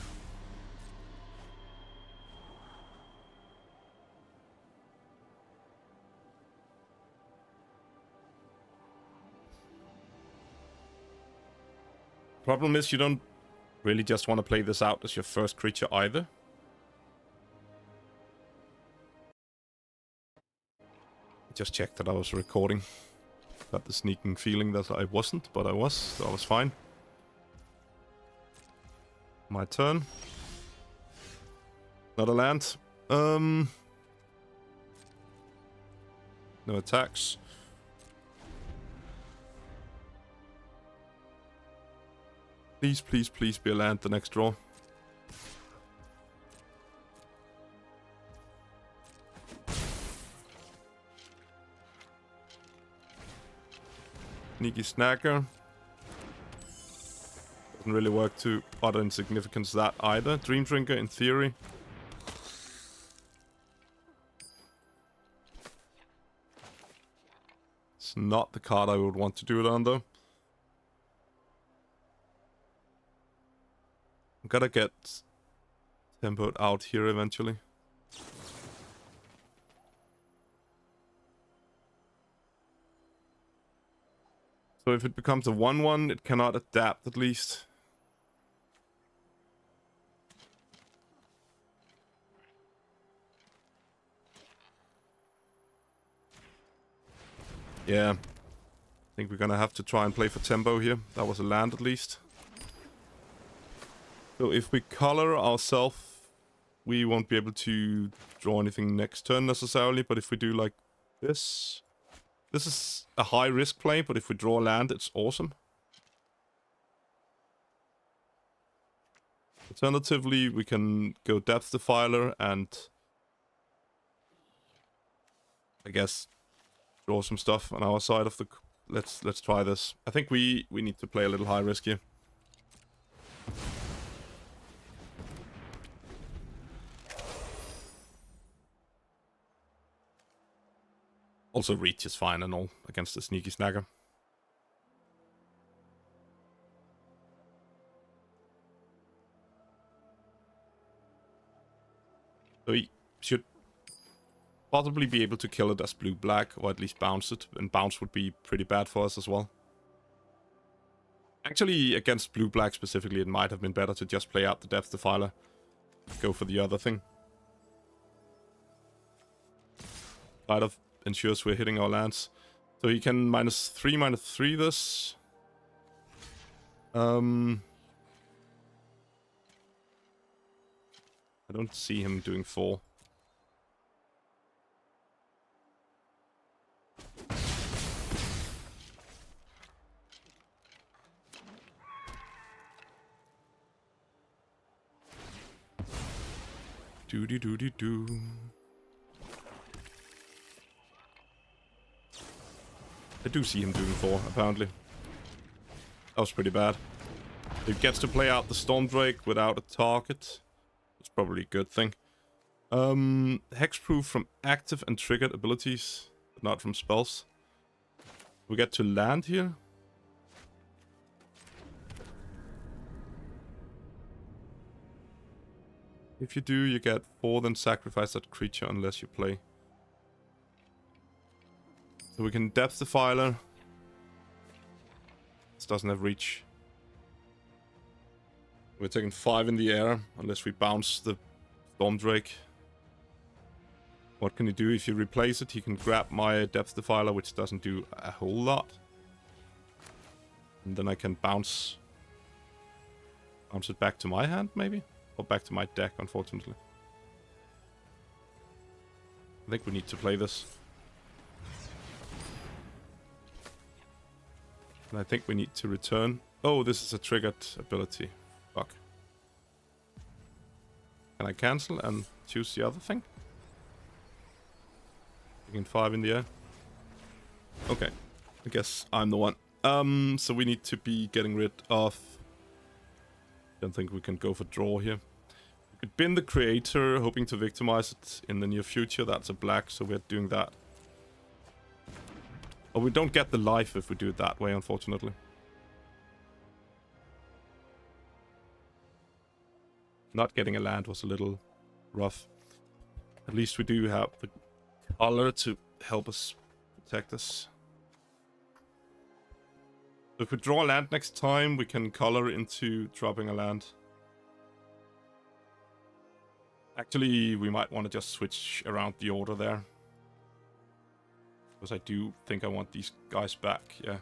Problem is, you don't really just want to play this out as your first creature either. Just checked that I was recording. Got the sneaking feeling that I wasn't, but I was, so I was fine. My turn. Not a land. No attacks. Please, please, please be a land the next draw. Sneaky Snacker. Doesn't really work to utter insignificance that either. Dream Drinker in theory. It's not the card I would want to do it on though. I'm gonna get tempoed out here eventually. So if it becomes a 1/1, it cannot adapt at least. Yeah. I think we're gonna have to try and play for tempo here. That was a land at least. So if we color ourselves, we won't be able to draw anything next turn necessarily, but if we do like this... This is a high risk play, but if we draw land, it's awesome. Alternatively, we can go Depth Defiler and... I guess draw some stuff on our side of the... Let's try this. I think we need to play a little high risk here. Also, reach is fine and all against the Sneaky Snacker. So he should possibly be able to kill it as blue-black, or at least bounce it. And bounce would be pretty bad for us as well. Actually, against blue-black specifically, it might have been better to just play out the Depth Defiler. Go for the other thing. Kind of ensures we're hitting our lands. So he can -3/-3 this. I don't see him doing 4. Do-de-do-de-do. I do see him doing 4, apparently. That was pretty bad. He gets to play out the Stormdrake without a target. That's probably a good thing. Hexproof from active and triggered abilities, but not from spells. We get to land here. If you do, you get 4, then sacrifice that creature unless you play. So we can Depth Defiler. This doesn't have reach. We're taking 5 in the air, unless we bounce the Stormdrake. What can he do? If you replace it, he can grab my Depth Defiler, which doesn't do a whole lot. And then I can bounce it back to my hand, maybe? Or back to my deck, unfortunately. I think we need to play this. And I think we need to return Oh, this is a triggered ability. Fuck. Can I cancel and choose the other thing? Taking 5 in the air. Okay. I guess I'm the one. So we need to be getting rid of... Don't think we can go for draw here. We could bin the creator, hoping to victimize it in the near future. That's a black, so we're doing that. Oh, we don't get the life if we do it that way, unfortunately. Not getting a land was a little rough. At least we do have the color to help us protect us. So if we draw a land next time, we can color into dropping a land. Actually, we might want to just switch around the order there. Because I do think I want these guys back, yeah.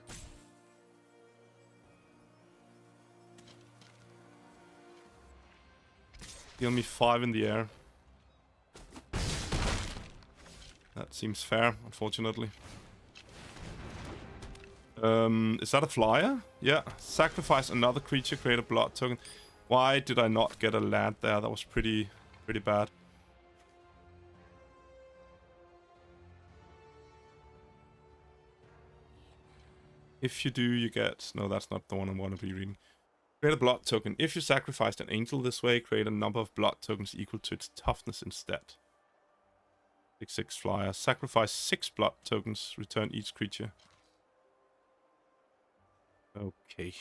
Deal me 5 in the air. That seems fair, unfortunately. Is that a flyer? Yeah. Sacrifice another creature, create a blood token. Why did I not get a land there? That was pretty bad. If you do, you get... No, that's not the one I want to be reading. Create a blood token. If you sacrificed an angel this way, create a number of blood tokens equal to its toughness instead. 6/6 flyer. Sacrifice 6 blood tokens. Return each creature. Okay.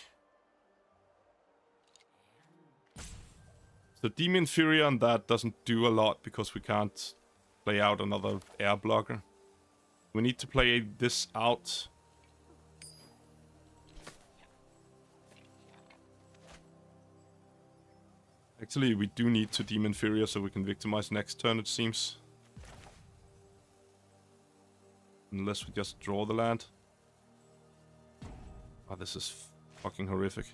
So Demon Fury on that doesn't do a lot because we can't play out another air blocker. We need to play this out. Actually, we do need to Demon Fury so we can victimize next turn, it seems. Unless we just draw the land. Oh, this is fucking horrific.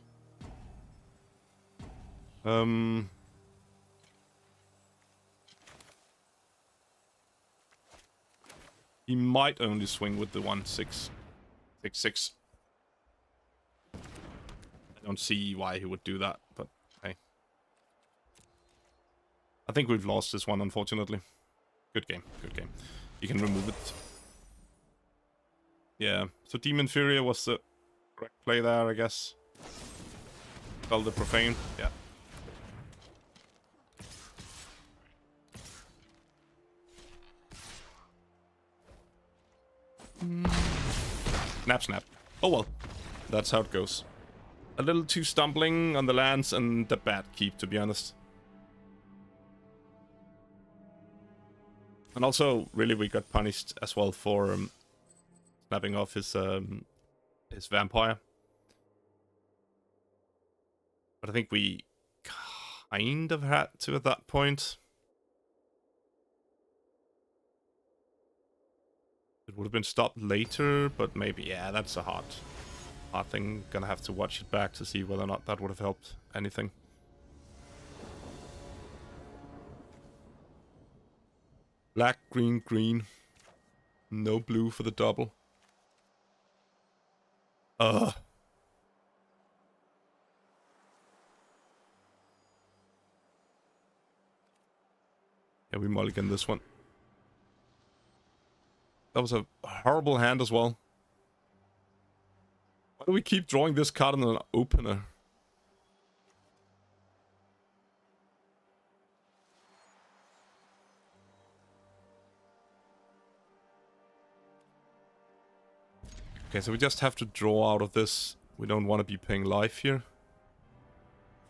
He might only swing with the 1/6/6/6. I don't see why he would do that, but hey. I think we've lost this one, unfortunately. Good game, good game. You can remove it. Yeah, so Demon Fury was the correct play there, I guess. Spell the Profane, yeah. Snap, snap. Oh well, that's how it goes. A little too stumbling on the lands and the bad keep, to be honest. And also, really, we got punished as well for snapping off his vampire. But I think we kind of had to at that point. It would have been stopped later, but maybe, yeah, that's a hard thing. Gonna have to watch it back to see whether or not that would have helped anything. Black, green, green. No blue for the double. Yeah, we mulligan this one. That was a horrible hand as well. Why do we keep drawing this card in an opener? Okay, so we just have to draw out of this. We don't want to be paying life here.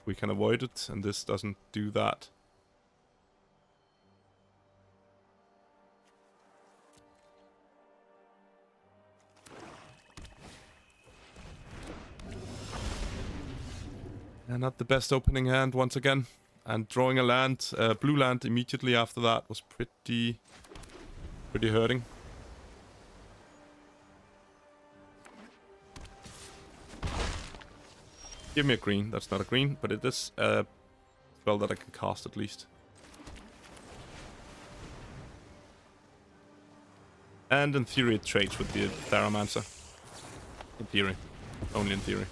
We can avoid it, and this doesn't do that. And not the best opening hand once again. And drawing a land, blue land immediately after that was pretty hurting. Give me a green. That's not a green, but it is a spell that I can cast at least. And in theory it trades with the Theramancer. In theory. Only in theory.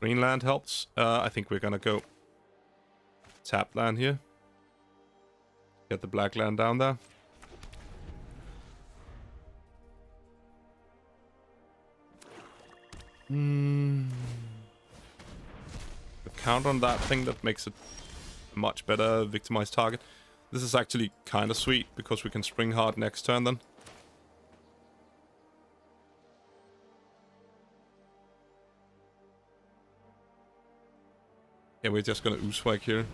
Green land helps. I think we're gonna go tap land here. Get the black land down there. The counter on that thing that makes it a much better victimized target. This is actually kind of sweet because we can spring hard next turn then. Yeah, we're just gonna Oozwag here.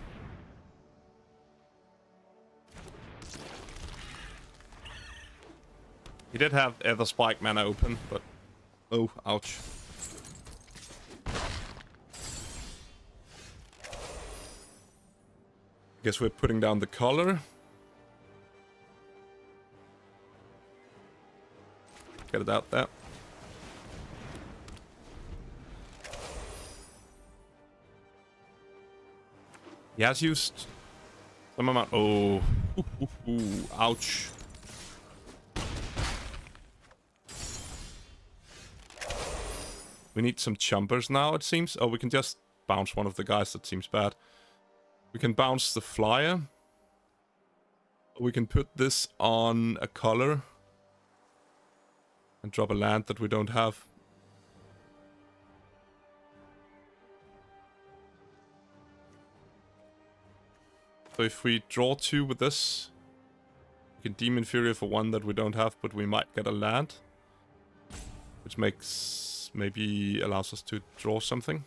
He did have Ether Spike mana open, but... Oh, ouch. Guess we're putting down the collar. Get it out there. He has used some amount. Oh, ouch. We need some chumpers now, it seems. Oh, we can just bounce one of the guys. That seems bad. We can bounce the flyer. We can put this on a color and drop a land that we don't have. So if we draw 2 with this, we can Demon Inferior for 1 that we don't have, but we might get a land. Which makes... maybe allows us to draw something.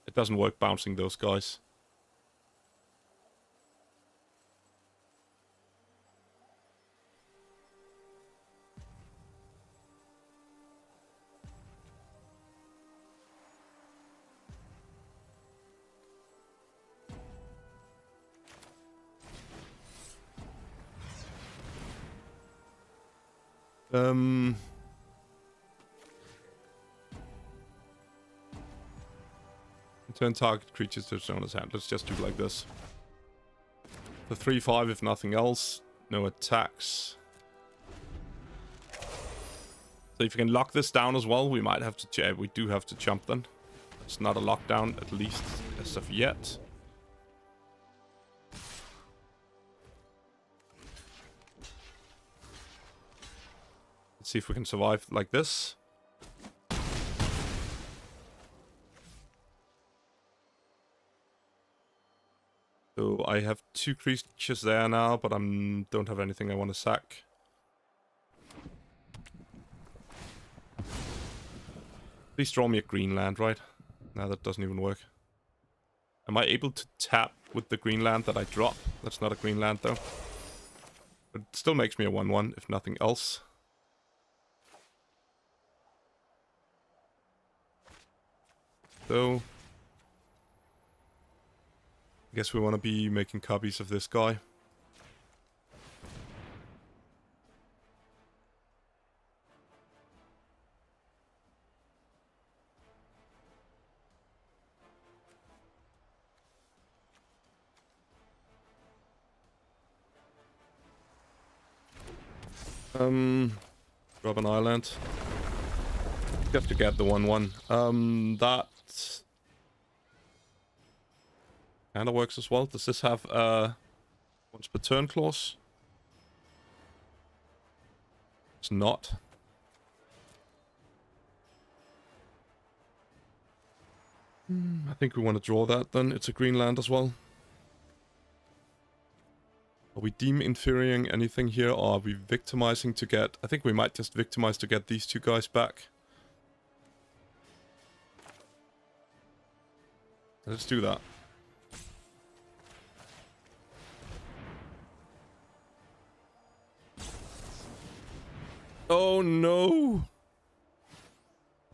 It doesn't work bouncing those guys. Turn target creatures to its owner's hand. Let's just do like this. The 3/5 if nothing else. No attacks. So if you can lock this down as well, we might have to... we do have to jump then. It's not a lockdown, at least as of yet. Let's see if we can survive like this. So I have 2 creatures there now, but I don't have anything I want to sack. Please draw me a green land, right? No, that doesn't even work. Am I able to tap with the green land that I drop? That's not a green land though. But it still makes me a 1/1, if nothing else. So... I guess we want to be making copies of this guy. Drop an island. Just to get the 1/1. That kind of works as well. Does this have once per turn clause? It's not. I think we want to draw that then. It's a green land as well. Are we demon inferring anything here, or are we victimizing to get... I think we might just victimize to get these 2 guys back. Let's do that. Oh no!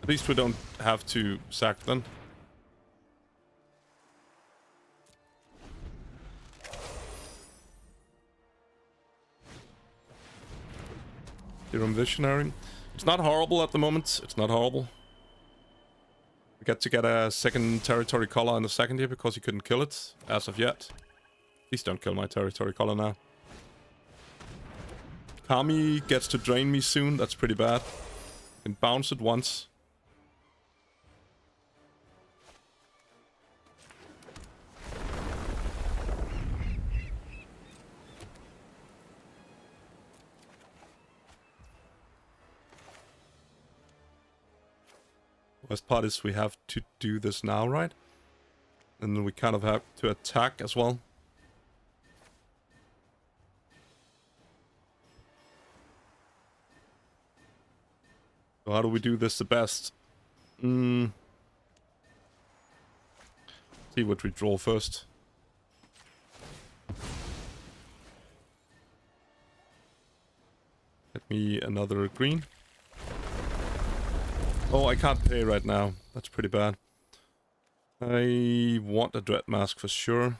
At least we don't have to sack them. Serum Visionary. It's not horrible at the moment. It's not horrible. We get to get a second territory collar in the second here because he couldn't kill it as of yet. Please don't kill my territory collar now. Kami gets to drain me soon. That's pretty bad. can bounce it once. Worst part is we have to do this now, right? And then we kind of have to attack as well. So how do we do this the best? See what we draw first. Get me another green. Oh, I can't pay right now. That's pretty bad. I want a Dread Mask for sure.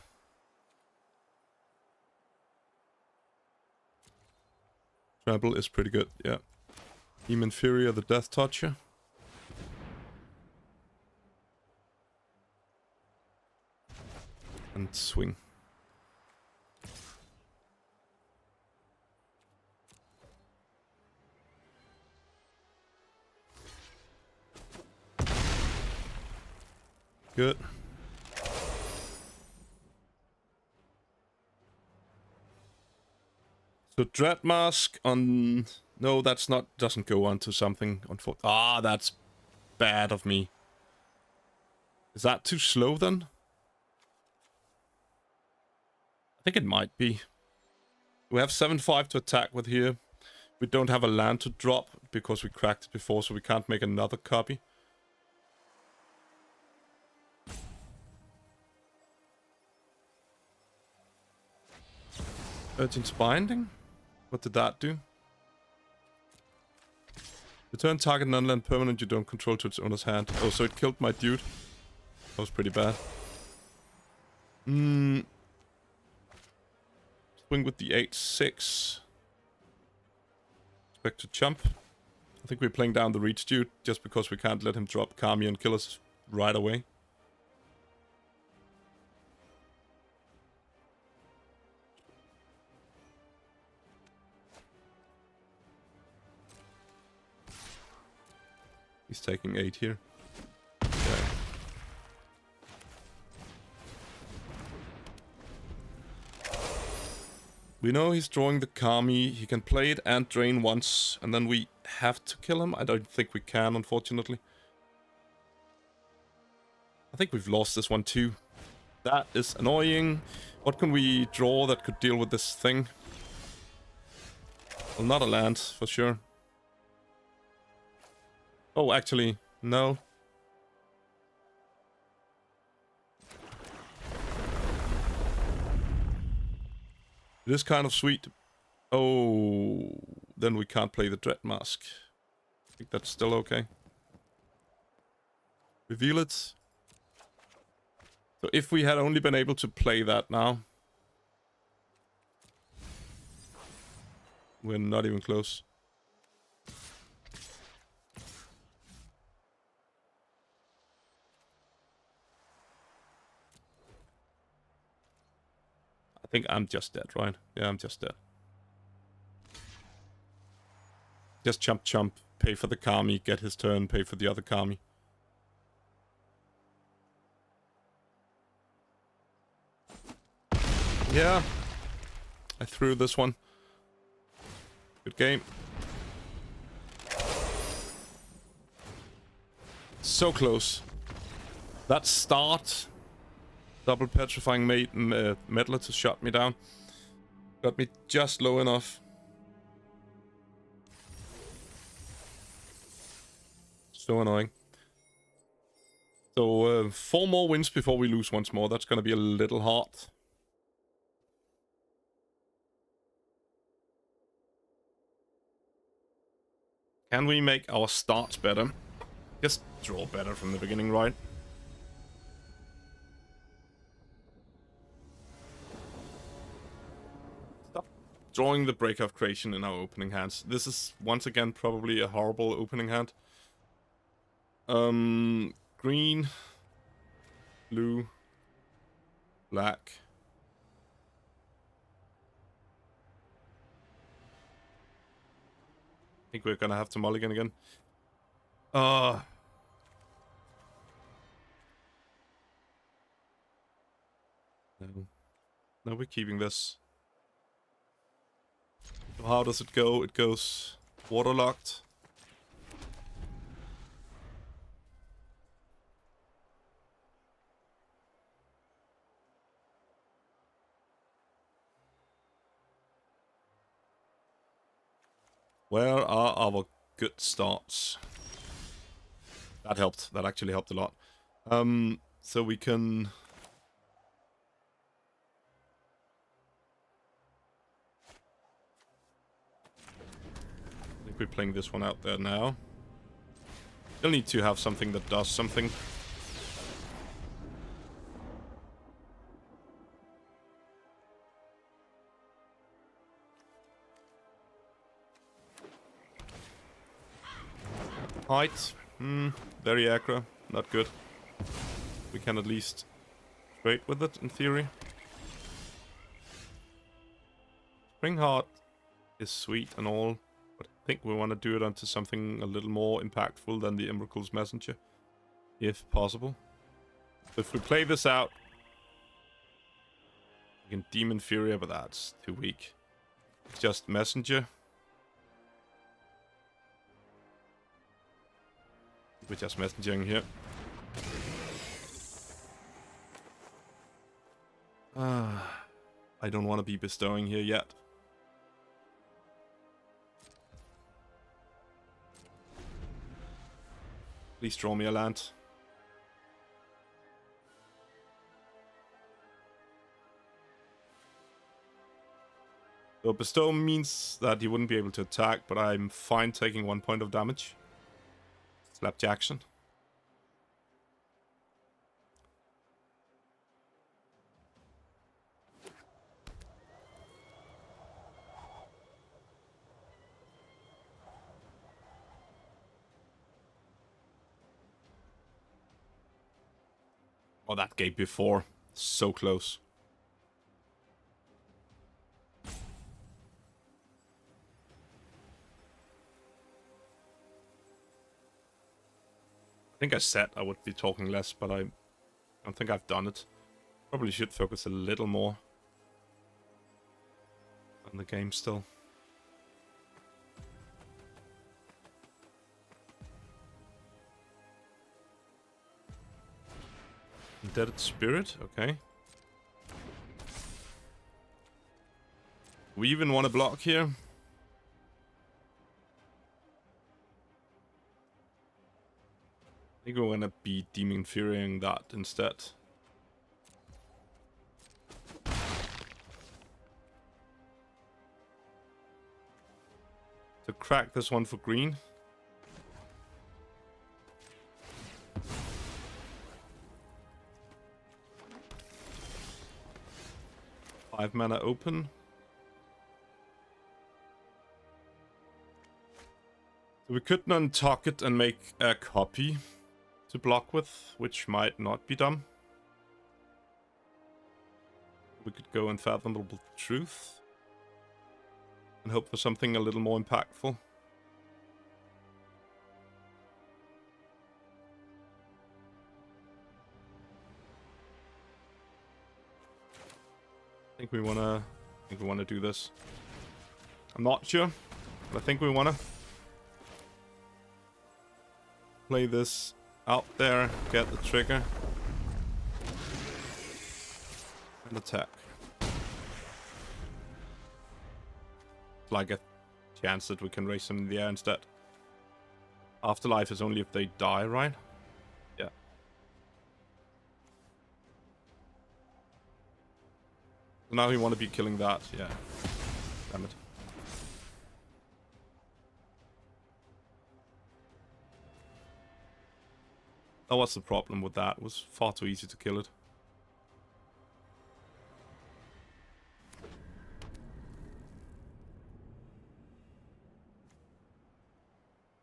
Trample is pretty good, yeah. Demon Fury or the Death Toucher. And swing. Good. So Dread Mask on... No, that's not... Doesn't go on to something. Ah, that's bad of me. Is that too slow then? I think it might be. We have 7-5 to attack with here. We don't have a land to drop because we cracked it before, so we can't make another copy. Urgent Binding? What did that do? Return target non-land permanent you don't control to its owner's hand. Oh, so it killed my dude. That was pretty bad. Swing with the 8-6. Expect to jump. I think we're playing down the reach dude just because we can't let him drop Kami and kill us right away. He's taking 8 here. Okay. We know he's drawing the Kami. He can play it and drain once, and then we have to kill him. I don't think we can, unfortunately. I think we've lost this one too. That is annoying. What can we draw that could deal with this thing? Well, not a land, for sure. Oh, actually, no. It is kind of sweet. Oh, then we can't play the Dread Mask. I think that's still okay. Reveal it. So if we had only been able to play that now. We're not even close. I think I'm just dead, right? Yeah, I'm just dead. Just chump, pay for the Kami, get his turn, pay for the other Kami. Yeah. I threw this one. Good game. So close. That start... Double Petrifying Meddler to shut me down. Got me just low enough. So annoying. So 4 more wins before we lose once more. That's gonna be a little hard. Can we make our starts better? Just draw better from the beginning, right? Drawing the Break of Creation in our opening hands. This is, once again, probably a horrible opening hand. Green. Blue. Black. I think we're gonna have to mulligan again. No, no, we're keeping this. So how does it go? It goes waterlogged. Where are our good starts? That helped. That actually helped a lot. So we can... I think we're playing this one out there now. Still need to have something that does something. Height. Very aggro. Not good. We can at least trade with it, in theory. Spring Heart is sweet and all, but I think we want to do it onto something a little more impactful than the Emrakul's Messenger, if possible. So if we play this out, we can Demon Fury, but that's too weak. It's just Messenger. We're just messengering here. I don't want to be bestowing here yet. Please draw me a land. So bestow means that he wouldn't be able to attack, but I'm fine taking 1 point of damage. Slap Jackson. Oh, that gate before. So close. I think I said I would be talking less, but I don't think I've done it. Probably should focus a little more on the game still. Indebted Spirit, okay. We even want to block here. I think we're gonna be Demon Furying that instead. To crack this one for green. Five mana open. So we could non-tuck it and make a copy to block with, which might not be dumb. We could go Unfathomable Truth and hope for something a little more impactful. I think we wanna do this. I'm not sure, but I think we wanna play this out there, get the trigger, and attack. Like a chance that we can raise them in the air instead. Afterlife is only if they die, right? Yeah. So now we want to be killing that, yeah. Damn it. Oh, what's the problem with that? It was far too easy to kill it.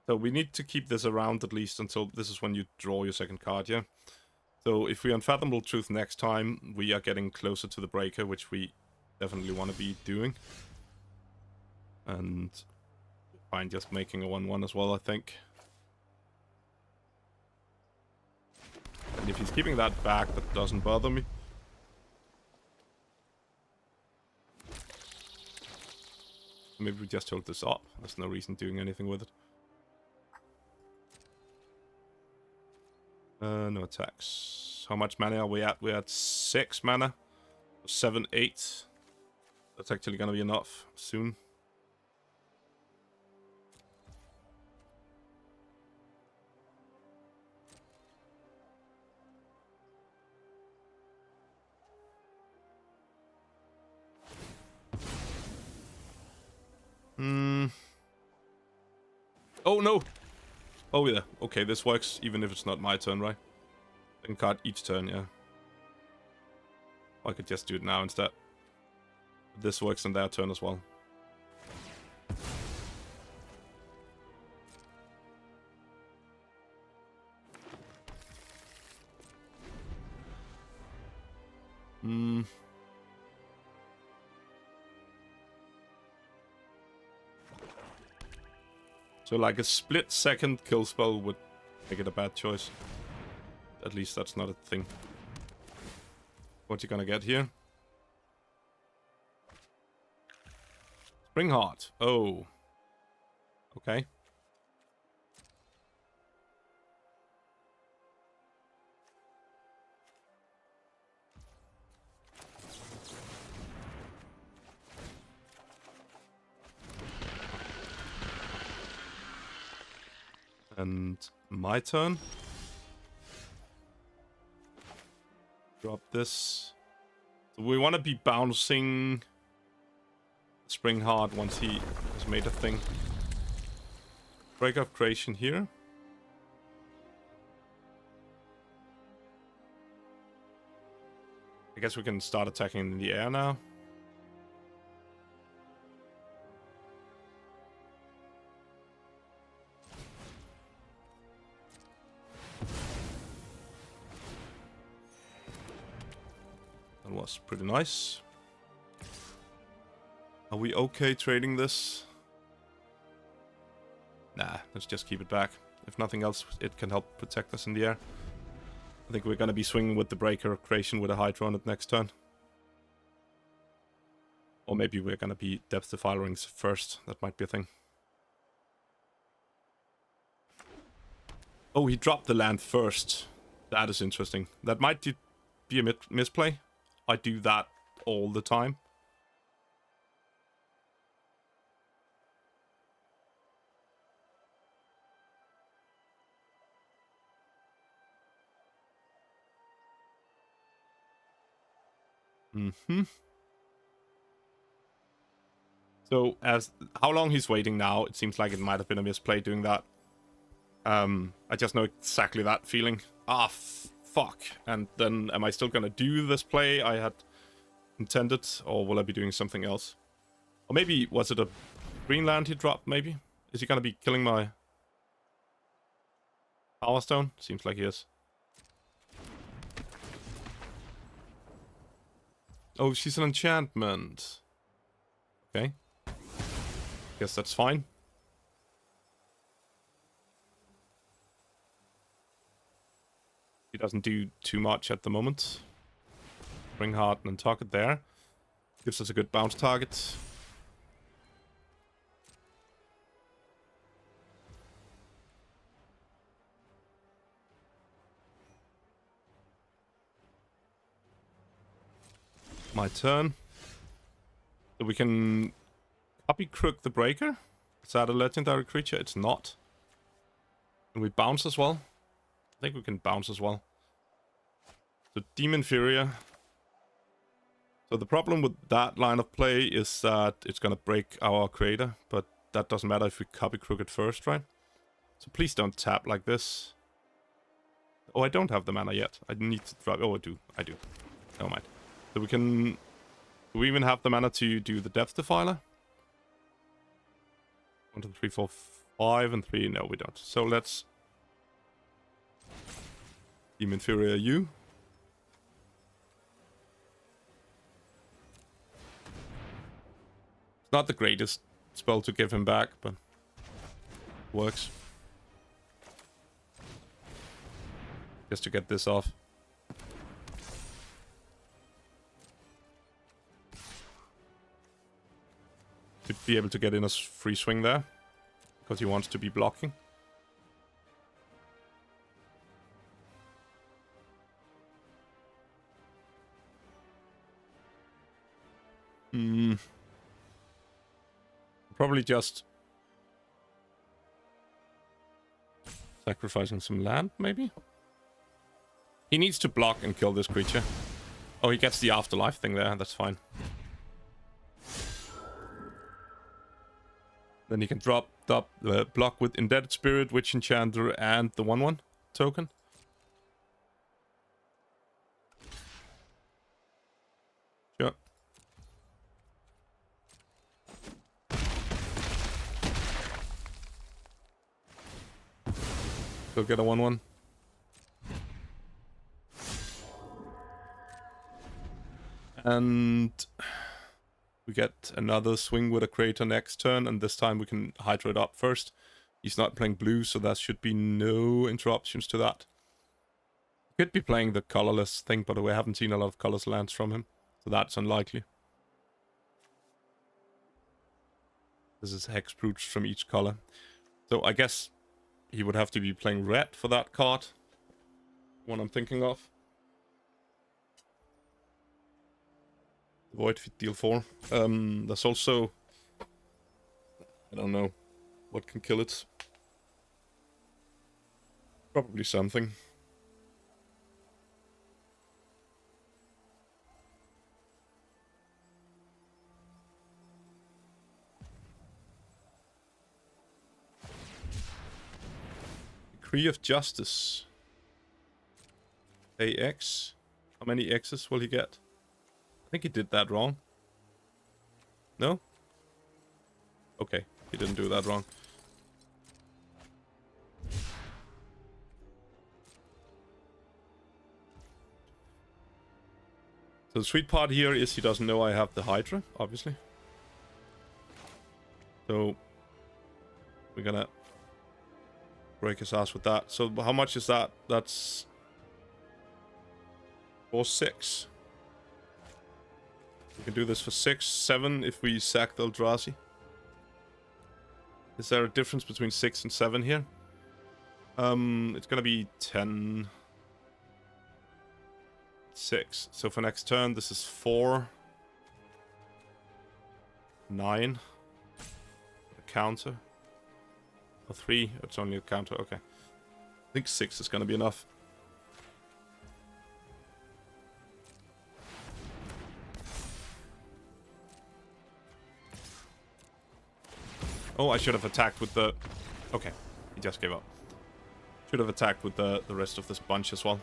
So we need to keep this around at least until this is when you draw your second card, yeah? So if we Unfathomable Truth next time, we are getting closer to the breaker, which we definitely want to be doing. And fine, just making a 1-1 as well, I think. And if he's keeping that back, that doesn't bother me. Maybe we just hold this up. There's no reason doing anything with it. No attacks. How much mana are we at? We're at 6 mana. 7, 8. That's actually gonna be enough soon. Oh no! Oh yeah, okay, this works even if it's not my turn, right? I can card each turn, yeah. I could just do it now instead. This works on their turn as well. So like a split second kill spell would make it a bad choice. At least that's not a thing. What you gonna get here? Spring Heart. Oh. Okay. And my turn. Drop this. So we want to be bouncing Spring Heart once he has made a thing. Break of Creation here. I guess we can start attacking in the air now. That was pretty nice. Are we okay trading this? Nah, let's just keep it back. If nothing else, it can help protect us in the air. I think we're going to be swinging with the Breaker of Creation with a Hydra on it next turn. Or maybe we're going to be Depth Defilering first. That might be a thing. Oh, he dropped the land first. That is interesting. That might be a misplay. I do that all the time. So, how long he's waiting now, it seems like it might have been a misplay doing that. I just know exactly that feeling. Ah, fuck. And then, am I still gonna do this play I had intended, or will I be doing something else? Or maybe, was it a green land he dropped, maybe? Is he gonna be killing my Power Stone? Seems like he is. Oh, she's an enchantment. Okay. Guess that's fine. He doesn't do too much at the moment. Bring Heart and target there. Gives us a good bounce target. My turn. So we can copy Crook the Breaker. Is that a legendary creature? It's not. Can we bounce as well? I think we can bounce as well. So Demon Furia. So the problem with that line of play is that it's gonna break our creator, but that doesn't matter if we copy Crooked first, right? So please don't tap like this. Oh, I don't have the mana yet. I need to drop. Oh, I do. I do. Never mind. So we can. Do we even have the mana to do the Depth Defiler? 1, 2, 3, 4, 5, and 3. No, we don't. So let's Demon Furia you. It's not the greatest spell to give him back, but works. Just to get this off. Should be able to get in a free swing there. Because he wants to be blocking. Probably just sacrificing some land, maybe? He needs to block and kill this creature. Oh, he gets the afterlife thing there. That's fine. Then he can drop block with Indebted Spirit, Witch Enchanter, and the 1/1 token. Sure. Go get a 1/1. And we get another swing with a creator next turn, and this time we can Hydra it up first. He's not playing blue, so there should be no interruptions to that. Could be playing the colorless thing, but we haven't seen a lot of colorless lands from him, so that's unlikely. This is hexproof from each color. So I guess he would have to be playing red for that card. One I'm thinking of. Void Fit deal 4. There's also... I don't know what can kill it. Probably something. Decree of Justice. AX. How many X's will he get? I think he did that wrong. No? Okay, he didn't do that wrong. So the sweet part here is he doesn't know I have the Hydra, obviously. So we're gonna break his ass with that. So how much is that? That's 4/6. We can do this for 6, 7 if we sack the Eldrazi. Is there a difference between 6 and 7 here? It's gonna be 10, 6. So for next turn, this is 4, 9. A counter. Or 3. It's only a counter. Okay. I think 6 is gonna be enough. Oh, I should have attacked with the... Okay, he just gave up. Should have attacked with the rest of this bunch as well.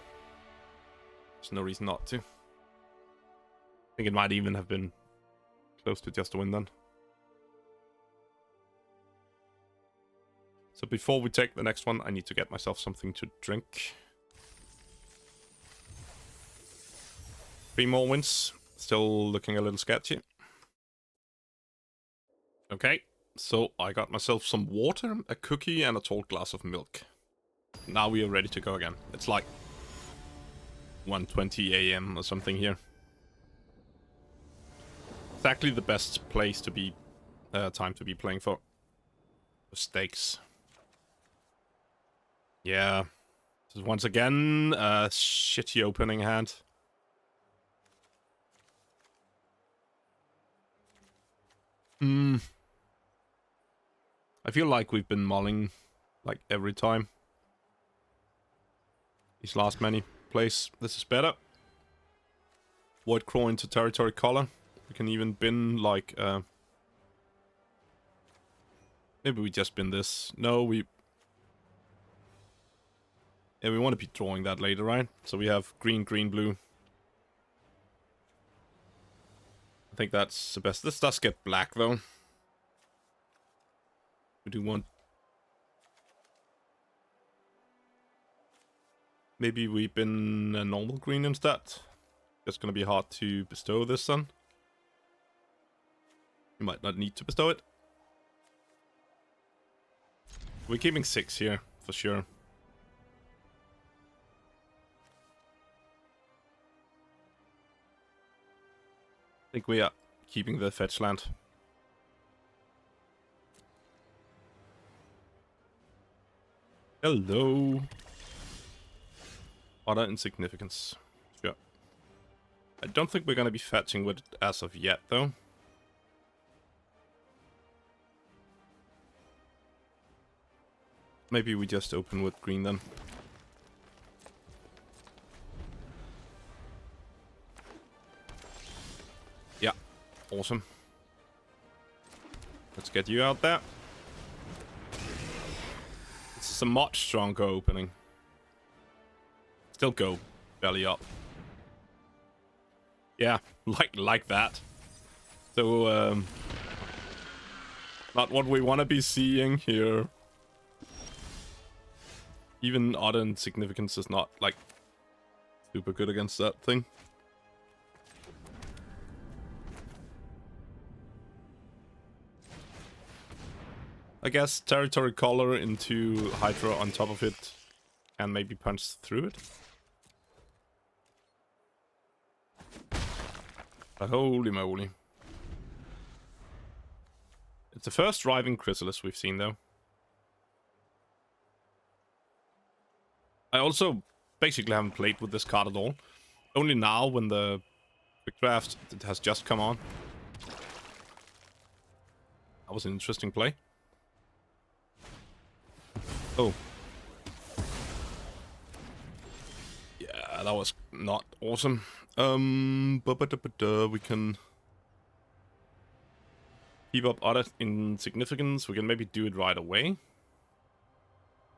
There's no reason not to. I think it might even have been close to just a win then. So before we take the next one, I need to get myself something to drink. 3 more wins. Still looking a little sketchy. Okay. So I got myself some water, a cookie, and a tall glass of milk. Now we are ready to go again. It's like 1:20 AM or something here. Exactly the best place to be, time to be playing for stakes. Yeah. So once again, a shitty opening hand. I feel like we've been mulling, like, every time. These last many plays. This is better. Void Crawl into Territory Color. We can even bin, like, maybe we just bin this. No, we... Yeah, we want to be drawing that later, right? So we have green, green, blue. I think that's the best. This does get black, though. We do want... Maybe we bin a normal green instead. It's gonna be hard to bestow this then. You might not need to bestow it. We're keeping 6 here, for sure. think we are keeping the fetch land. Hello. Other insignificance. Sure. I don't think we're going to be fetching with it as of yet, though. Maybe we just open with green then. Yeah, awesome. Let's get you out there. This is a much stronger opening. Still go belly up. Yeah, like that. So, not what we want to be seeing here. Even odd insignificance is not, like, super good against that thing. I guess territory color into Hydra on top of it and maybe punch through it. But holy moly. It's the first driving Chrysalis we've seen, though. I also basically haven't played with this card at all. Only now, when the quick draft has just come on. That was an interesting play. Oh. Yeah, that was not awesome. We can keep up other insignificance. We can maybe do it right away.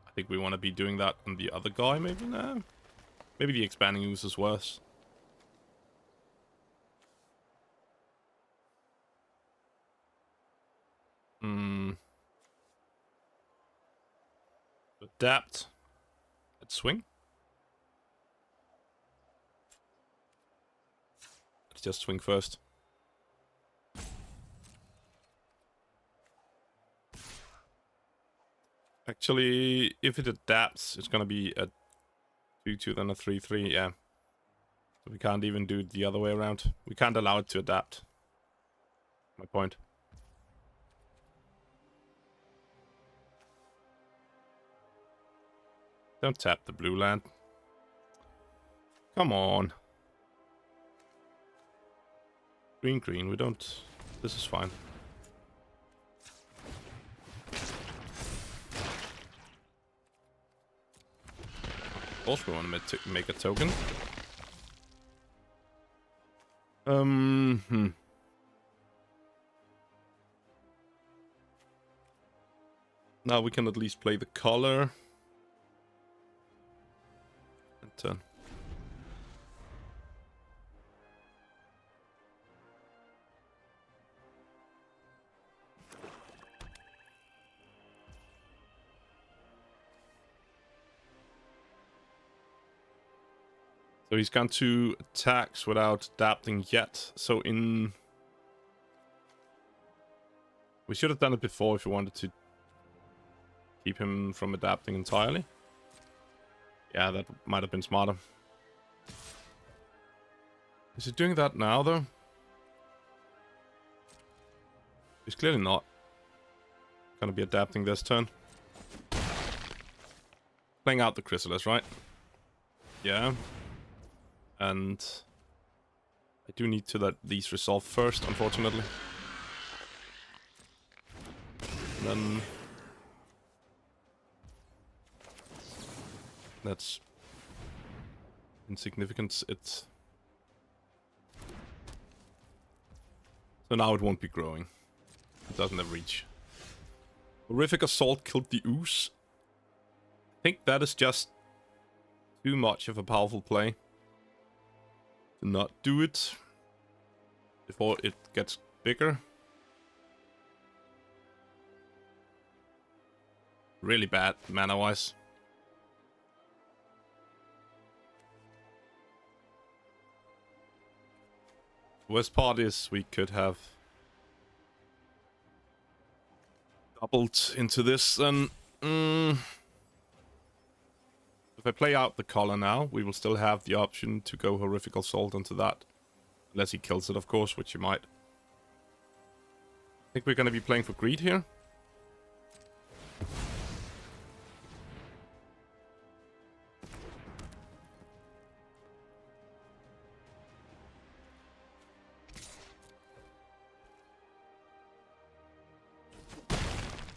I think we want to be doing that on the other guy, maybe now. Maybe the expanding ooze is worse. Adapt. Let's swing. Let's just swing first. Actually, if it adapts, it's gonna be a 2-2, then a 3-3, yeah. So we can't even do it the other way around. We can't allow it to adapt. My point. Don't tap the blue land. Come on. Green, green, we don't... This is fine. Of course we want to make a token. Now we can at least play the color. And turn. So he's gone 2 attacks without adapting yet. So in... We should have done it before if we wanted to keep him from adapting entirely. Yeah, that might have been smarter. Is he doing that now, though? He's clearly not gonna be adapting this turn. Playing out the Chrysalis, right? Yeah. And I do need to let these resolve first, unfortunately. And then... That's... insignificant. It's... So now it won't be growing. It doesn't have reach. Horrific Assault killed the ooze. I think that is just too much of a powerful play. To not do it before it gets bigger. Really bad mana-wise. Worst part is we could have doubled into this, and if I play out the collar now, we will still have the option to go Horrific Assault into that Unless he kills it, of course, which he might. I think we're going to be playing for greed here.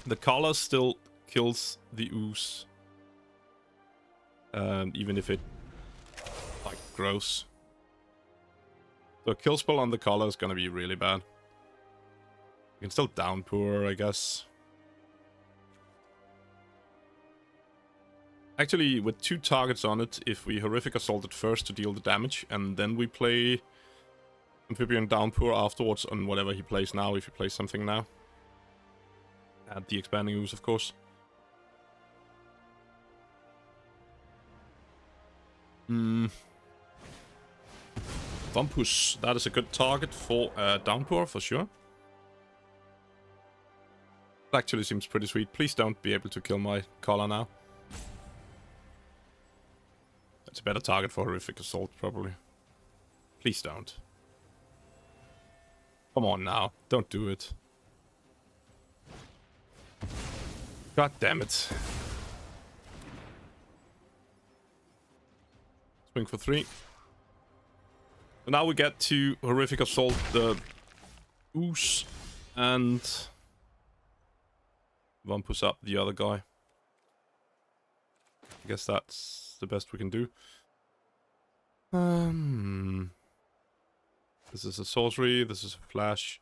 The Cullers still kills the ooze. Even if it, like, grows. So a kill spell on the Culler is gonna be really bad. You can still downpour, I guess. Actually, with 2 targets on it, if we Horrific Assault it first to deal the damage, and then we play Amphibian Downpour afterwards on whatever he plays now, if he plays something now. Add the Expanding Ooze, of course. Vumpus, that is a good target for Downpour, for sure. It actually seems pretty sweet. Please don't be able to kill my Collar now. That's a better target for Horrific Assault, probably. Please don't. Come on now, don't do it. God damn it. Swing for 3. So now we get to Horrific Assault the Ooze and Vumpus up the other guy. I guess that's the best we can do. This is a sorcery, this is a flash.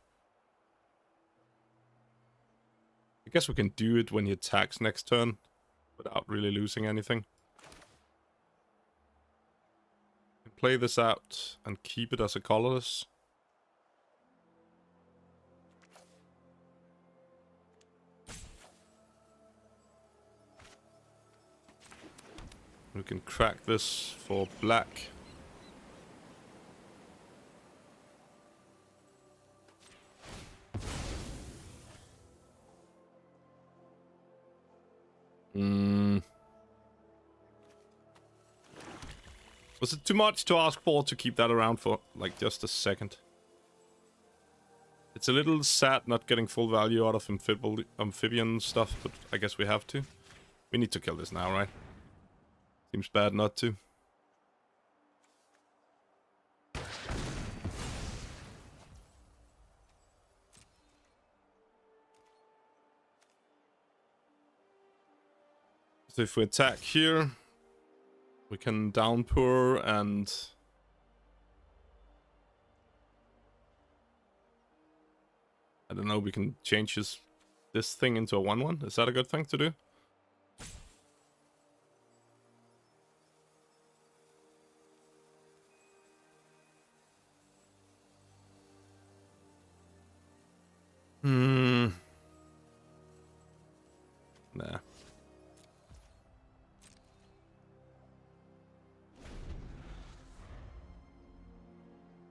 I guess we can do it when he attacks next turn, without really losing anything. Play this out and keep it as a colorless. We can crack this for black. Was it too much to ask for to keep that around for, like, just a second? It's a little sad not getting full value out of amphibian stuff, but I guess we have to. We need to kill this now, right? Seems bad not to. So if we attack here, we can downpour and I don't know, we can change this thing into a 1/1. Is that a good thing to do? Nah.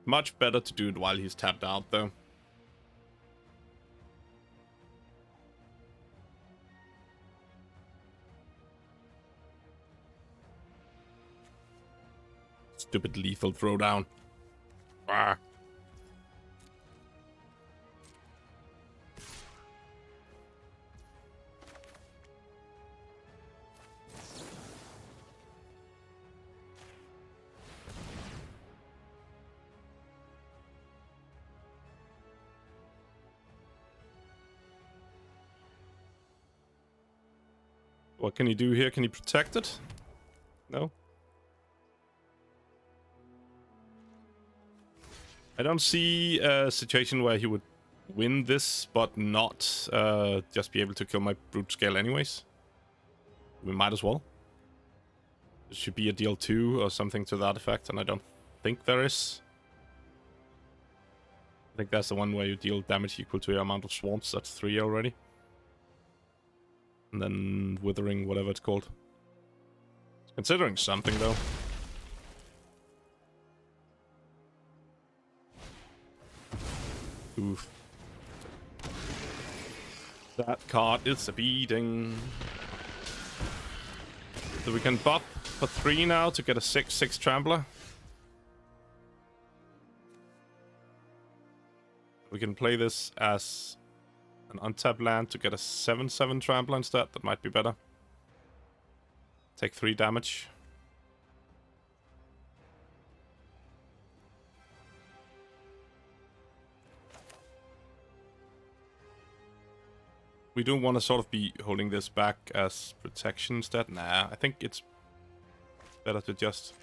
Much better to do it while he's tapped out, though. Stupid lethal throwdown. Ah. What can he do here? Can he protect it? No? I don't see a situation where he would win this, but not just be able to kill my brute scale anyways. We might as well. There should be a deal 2 or something to that effect, and I don't think there is. I think that's the one where you deal damage equal to your amount of swamps. That's 3 already. And then withering, whatever it's called. It's considering something, though. Oof. That card is a beating. So we can buff for 3 now to get a 6/6 Trampler. We can play this as an untapped land to get a 7/7 trample instead. That might be better. Take 3 damage. We do want to sort of be holding this back as protection instead. Nah, I think it's better to just...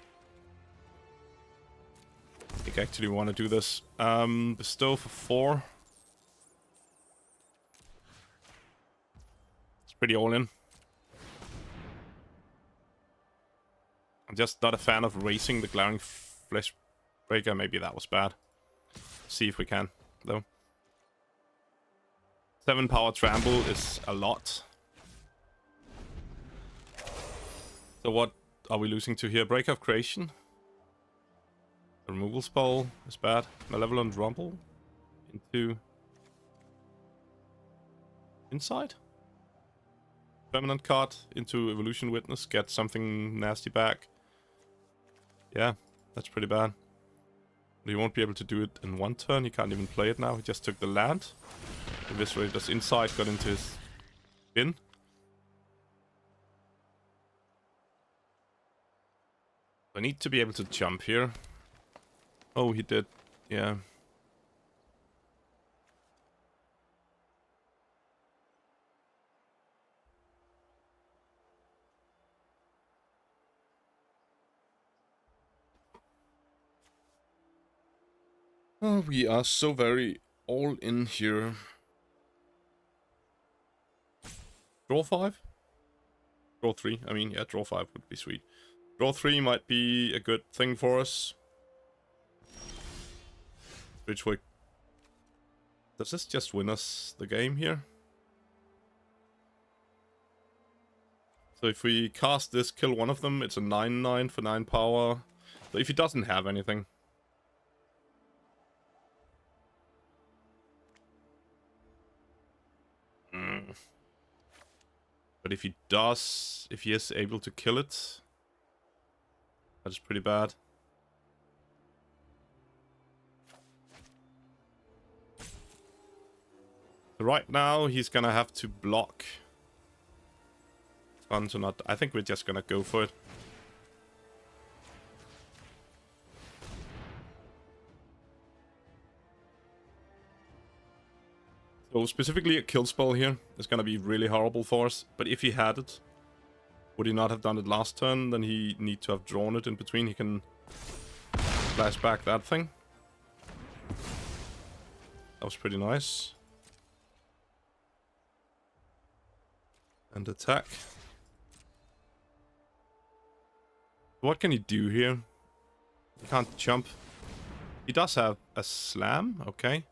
I think I actually want to do this. Bestow for 4. It's pretty all in. I'm just not a fan of racing the Glaring Flesh Breaker. Maybe that was bad. See if we can, though. 7 power trample is a lot. So what are we losing to here? Breaker of Creation. The removal spell is bad. Malevolent Rumble. Into... Inside? Permanent card into Evolution Witness. Get something nasty back. Yeah, that's pretty bad. He won't be able to do it in 1 turn. He can't even play it now. He just took the land. Eviscerator's inside got into his bin. I need to be able to jump here. Oh, he did. Yeah. Oh, we are so very all in here. Draw 5? Draw 3. I mean, yeah, draw 5 would be sweet. Draw 3 might be a good thing for us. Which way? Does this just win us the game here? So if we cast this, kill one of them, it's a 9/9 for 9 power. So if he doesn't have anything... But if he does, if he is able to kill it, that is pretty bad. So right now, he's gonna have to block. Fun to not. I think we're just gonna go for it. So specifically a kill spell here is gonna be really horrible for us. But if he had it, would he not have done it last turn? Then he need to have drawn it in between. He can flash back that thing. That was pretty nice. And attack. What can he do here? He can't jump. He does have a slam, okay.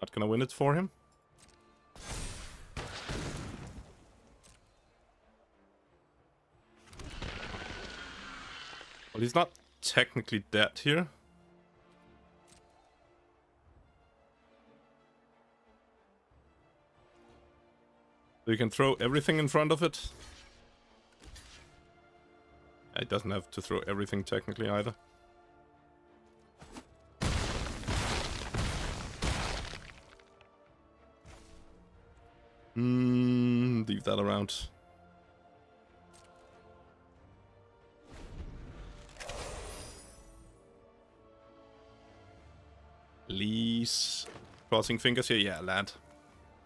Not gonna win it for him. Well, he's not technically dead here. So you can throw everything in front of it. It doesn't have to throw everything technically either. Leave that around. Please. Crossing fingers here. Yeah, land.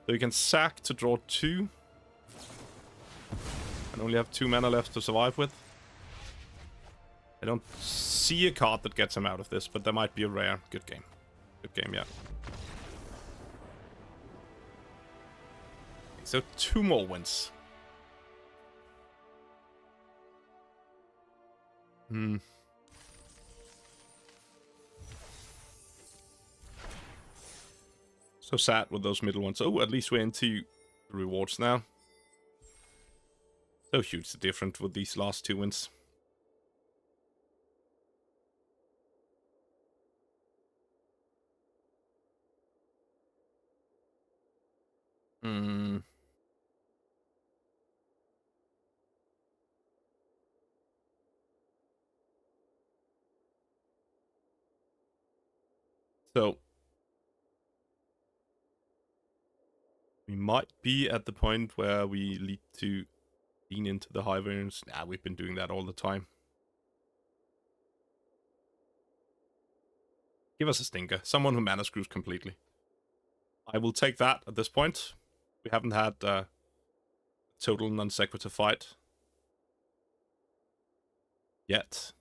So you can sack to draw 2. And only have 2 mana left to survive with. I don't see a card that gets him out of this, but there might be a rare. Good game. Good game, yeah. So 2 more wins. So sad with those middle ones. Oh, at least we're into rewards now. So huge the difference with these last 2 wins. So might be at the point where we need to lean into the high variance. Nah, we've been doing that all the time. Give us a stinker. Someone who mana screws completely. I will take that at this point. We haven't had a total non-sequitur fight yet.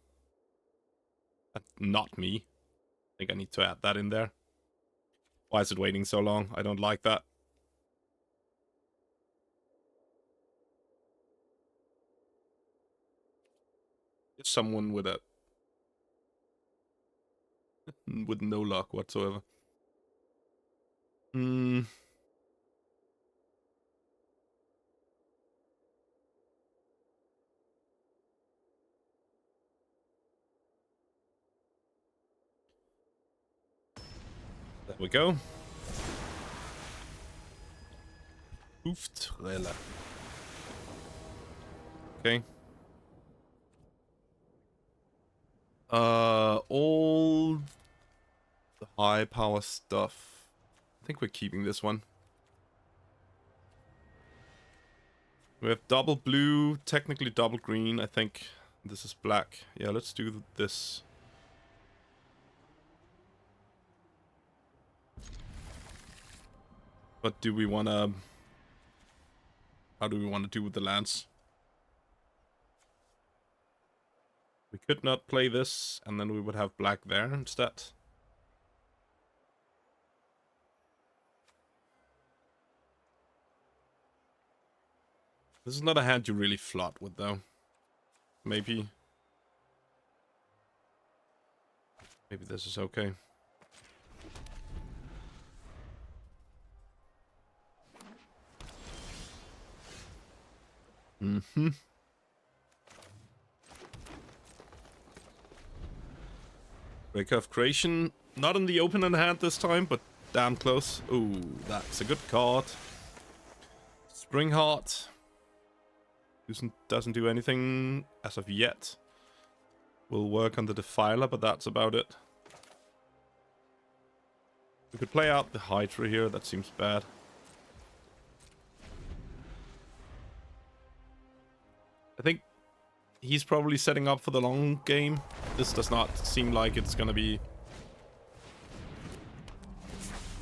Not me. I think I need to add that in there. Why is it waiting so long? I don't like that. It's someone with no luck whatsoever. There we go. Hoofdrelle. Okay. All the high power stuff. I think we're keeping this one. We have double blue, technically double green. I think this is black. Yeah, let's do this. What do we want to... How do we want to do with the lands? We could not play this, and then we would have black there instead. This is not a hand you really flood with, though. Maybe this is okay. Breaker of Creation. Not in the open in hand this time, but damn close. Ooh, that's a good card. Spring Heart. Doesn't do anything as of yet. We'll work on the Defiler, but that's about it. We could play out the Hydra here. That seems bad. I think he's probably setting up for the long game. This does not seem like it's gonna be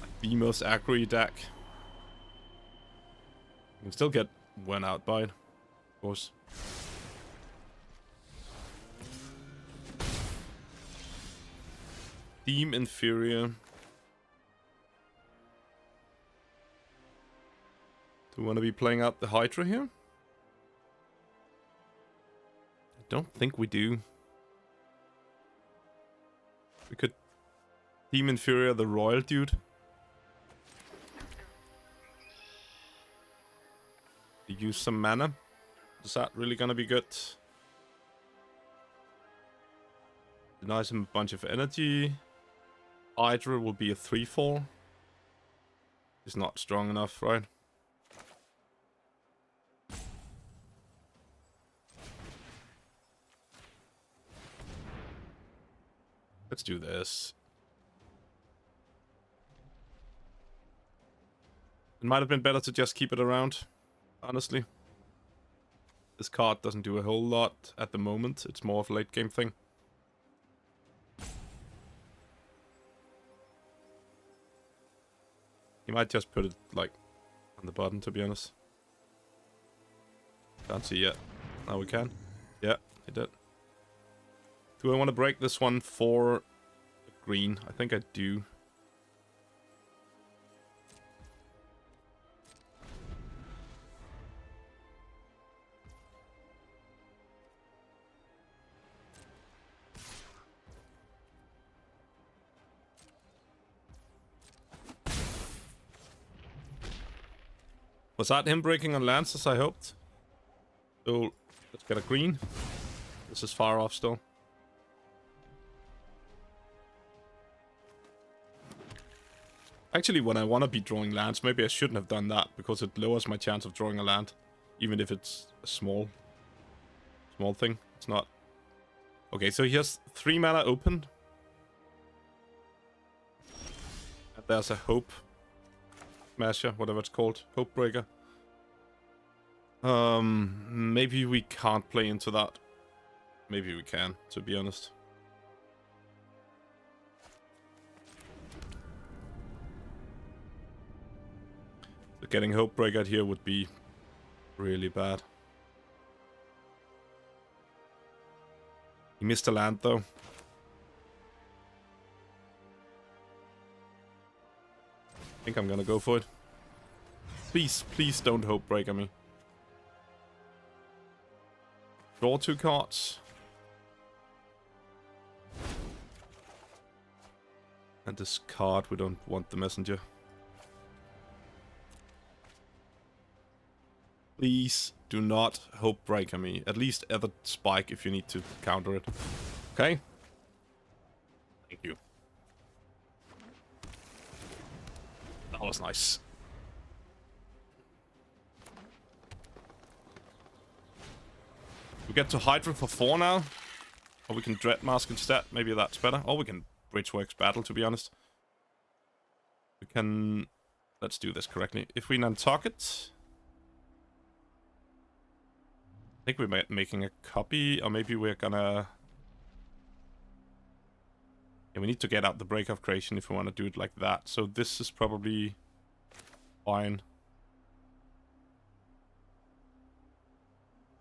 like the most aggro deck. You can still get one out by it, of course. Theme Inferior. Do we want to be playing out the Hydra here? I don't think we do. We could Theme Inferior the Royal Dude. Use some mana. Is that really gonna be good? Denies him a bunch of energy. Hydra will be a 3/4. It's not strong enough, right? Let's do this. It might have been better to just keep it around, honestly. This card doesn't do a whole lot at the moment. It's more of a late game thing. He might just put it, like, on the button, to be honest. Can't see yet. Now we can. Yeah, he did. Do I want to break this one for green? I think I do. Was that him breaking on lands as I hoped? So, let's get a green. This is far off still. Actually, when I want to be drawing lands, maybe I shouldn't have done that, because it lowers my chance of drawing a land. Even if it's a small thing. It's not. Okay, so he has 3 mana open. And there's a hope Smasher, whatever it's called. Hopebreaker. Maybe we can't play into that. Maybe we can, to be honest. So getting Hopebreaker out here would be really bad. He missed a land, though. I think I'm gonna go for it. Please, please don't Hopebreaker me. Draw 2 cards. And discard, we don't want the messenger. Please do not Hopebreaker me. At least Ether Spike if you need to counter it. Okay? Thank you. That was nice. We get to Hydra for 4 now. Or we can Dreadmask instead. Maybe that's better. Or we can Bridgeworks Battle, to be honest. We can... Let's do this correctly. If we Nantucket... I think we're making a copy, or maybe we're gonna... Yeah, we need to get out the Break of Creation if we want to do it like that. So this is probably fine.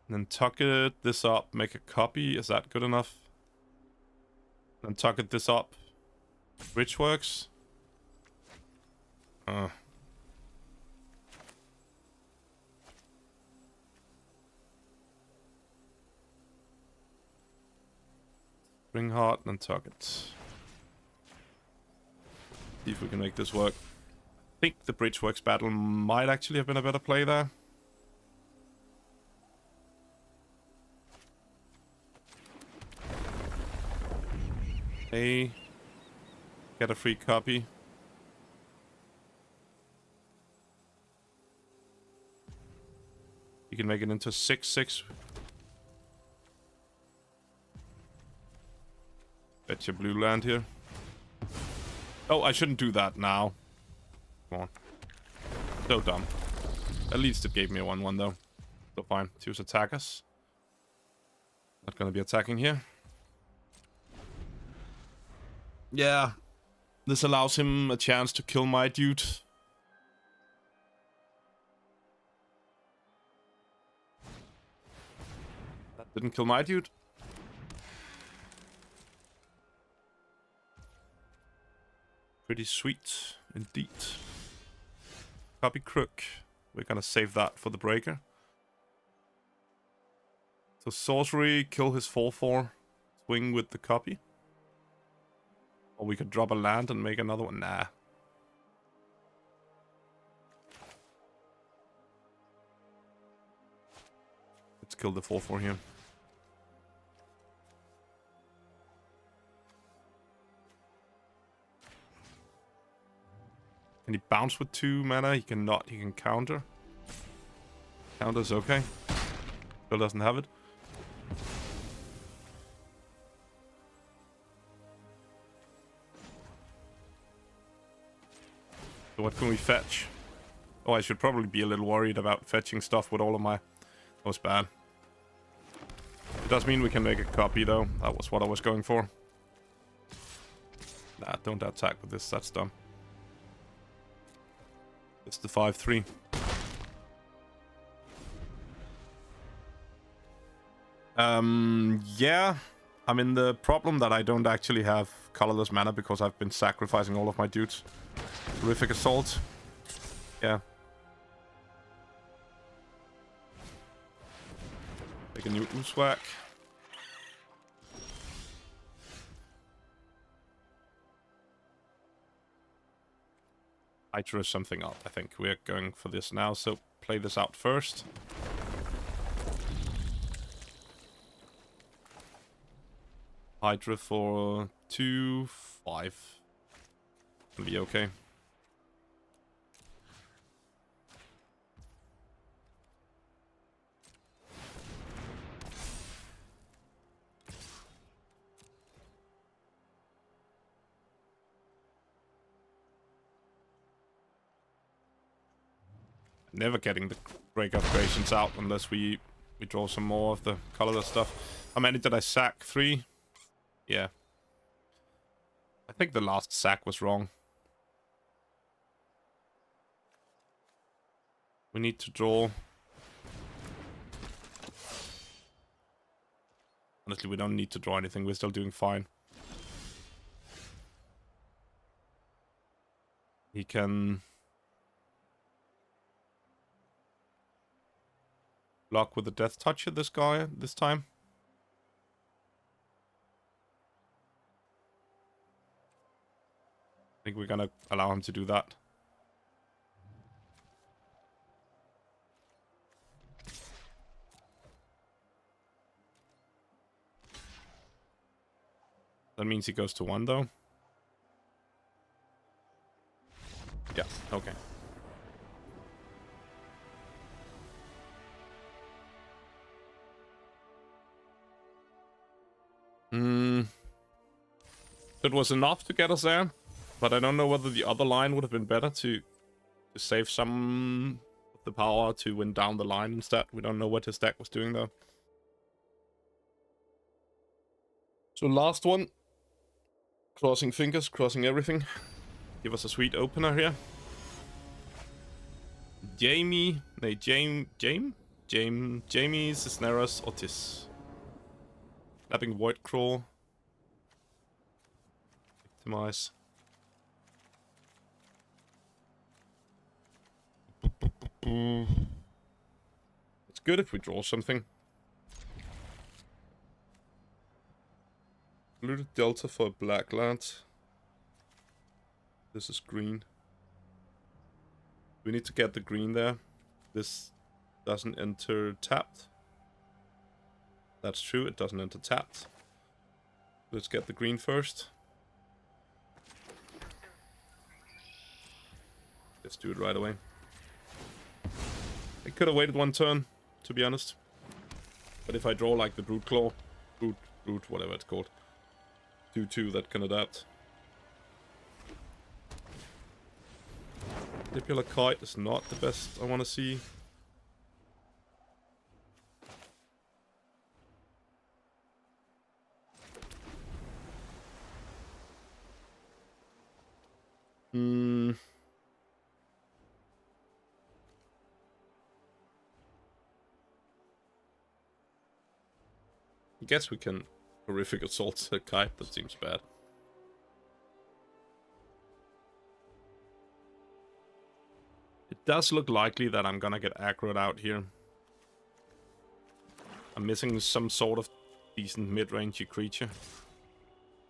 Nantucket this up, make a copy. Is that good enough? Nantucket this up. Bridgeworks. Bring Heart, Nantucket. See if we can make this work. I think the Bridgeworks Battle might actually have been a better play there. Hey, get a free copy. You can make it into 6/6. Bet your blue land here. Oh, I shouldn't do that now. Come on. So dumb. At least it gave me a 1/1 though. So fine. Choose attackers. Not gonna be attacking here. Yeah. This allows him a chance to kill my dude. That didn't kill my dude. Pretty sweet, indeed. Copy Crook. We're gonna save that for the breaker. So sorcery, kill his 4/4. Swing with the copy. Or we could drop a land and make another one. Nah. Let's kill the 4/4 here. Can he bounce with 2 mana? He cannot. He can counter. Counter's okay. Still doesn't have it. So what can we fetch? Oh, I should probably be a little worried about fetching stuff with all of my... That was bad. It does mean we can make a copy, though. That was what I was going for. Nah, don't attack with this. That's dumb. It's the 5/3. Yeah. I mean, the problem that I don't actually have colorless mana because I've been sacrificing all of my dudes. Terrific Assault. Yeah. Take a new Ooswhack. Hydra something up. I think we're going for this now, so play this out first. Hydra for 2/5. It'll be okay. never getting the breakout creations out unless we draw some more of the colorless stuff. How many did I sack? 3? Yeah. I think the last sack was wrong. We need to draw. Honestly, we don't need to draw anything. We're still doing fine. He can block with the death touch at this guy this time. I think we're gonna allow him to do that. That means he goes to 1 though. Yeah, okay. It was enough to get us there, but I don't know whether the other line would have been better to save some of the power to win down the line instead. We don't know what his deck was doing though. So last one. Crossing fingers, crossing everything. Give us a sweet opener here. Jamie Cisneros Otis. Snapping Void Crawl. Victimize. It's good if we draw something. Looted Delta for black land. This is green. We need to get the green there. This doesn't enter tapped. That's true, it doesn't enter tapped. Let's get the green first. Let's do it right away. I could have waited 1 turn, to be honest. But if I draw like the Brute Claw, Brute, whatever it's called, 2/2 that can adapt. Manipular Kite is not the best I want to see. I guess we can horrific assault a kite. That seems bad. It does look likely that I'm gonna get aggroed out here. I'm missing some sort of decent mid-rangey creature.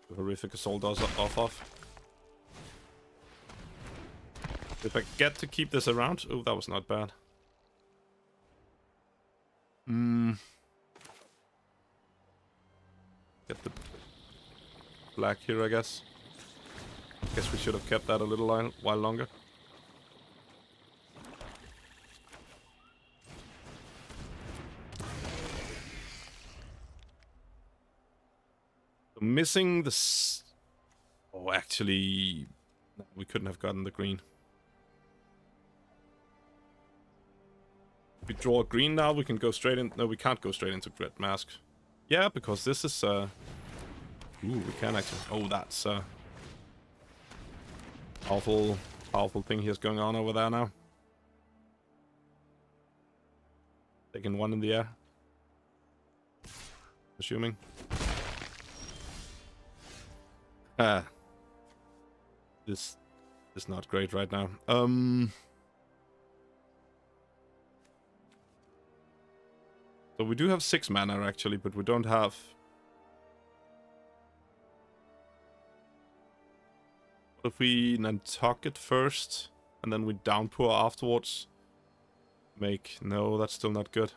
The horrific assault does off of. If I get to keep this around, oh, that was not bad. Get the black here, I guess. Guess we should have kept that a little while longer. So missing the... Oh, actually... We couldn't have gotten the green. If we draw a green now, we can go straight in... No, we can't go straight into Dread Mask. Yeah, because this is... Ooh, we can actually... Oh, that's... Powerful thing here's going on over there now. Taking 1 in the air. Assuming. This is not great right now. So we do have 6 mana actually, but we don't have... What if we Nantucket first, and then we downpour afterwards? No, that's still not good.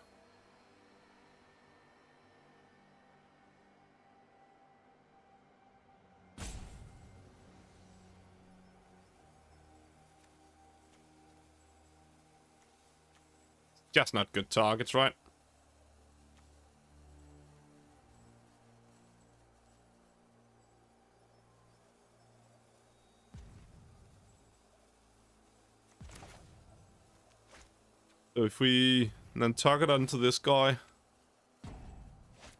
Just not good targets, right? So if we then target onto this guy...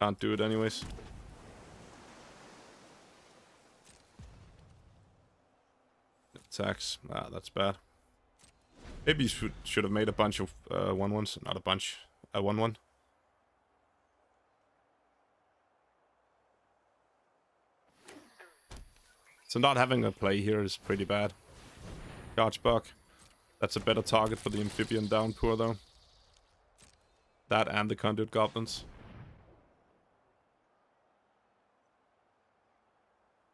Can't do it anyways. Attacks. Ah, that's bad. Maybe you should have made a bunch of 1-1s. Not a bunch. A 1-1. So not having a play here is pretty bad. Charge bug. That's a better target for the amphibian downpour though. That and the conduit goblins.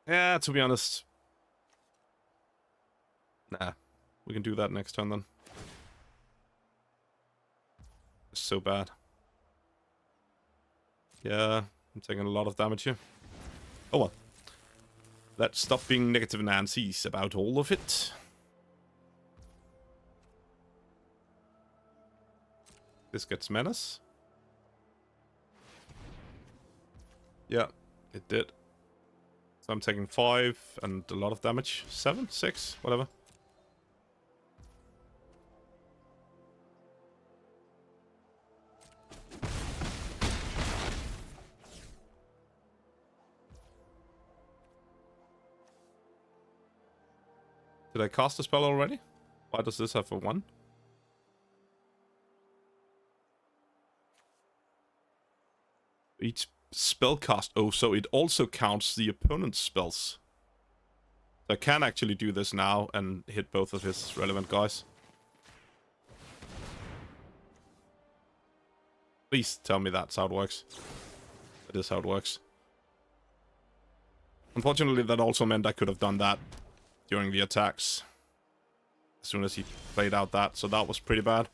Yeah, to be honest. Nah. We can do that next turn then. It's so bad. Yeah, I'm taking a lot of damage here. Oh well. Let's stop being negative Nancy's about all of it. This gets menace. Yeah, it did. So I'm taking 5 and a lot of damage. 7, 6, whatever. Did I cast a spell already? Why does this have a 1? Each spell cast. Oh, so it also counts the opponent's spells. So I can actually do this now and hit both of his relevant guys. Please tell me that's how it works. That is how it works. Unfortunately, that also meant I could have done that during the attacks. As soon as he played out that, so that was pretty bad.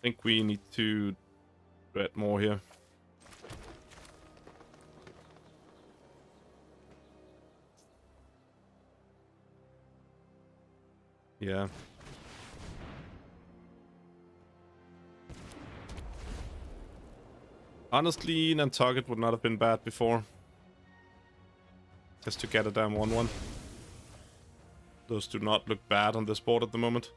I think we need to dread more here. Yeah. Honestly, Nantucket would not have been bad before. Just to get a damn 1-1. Those do not look bad on this board at the moment.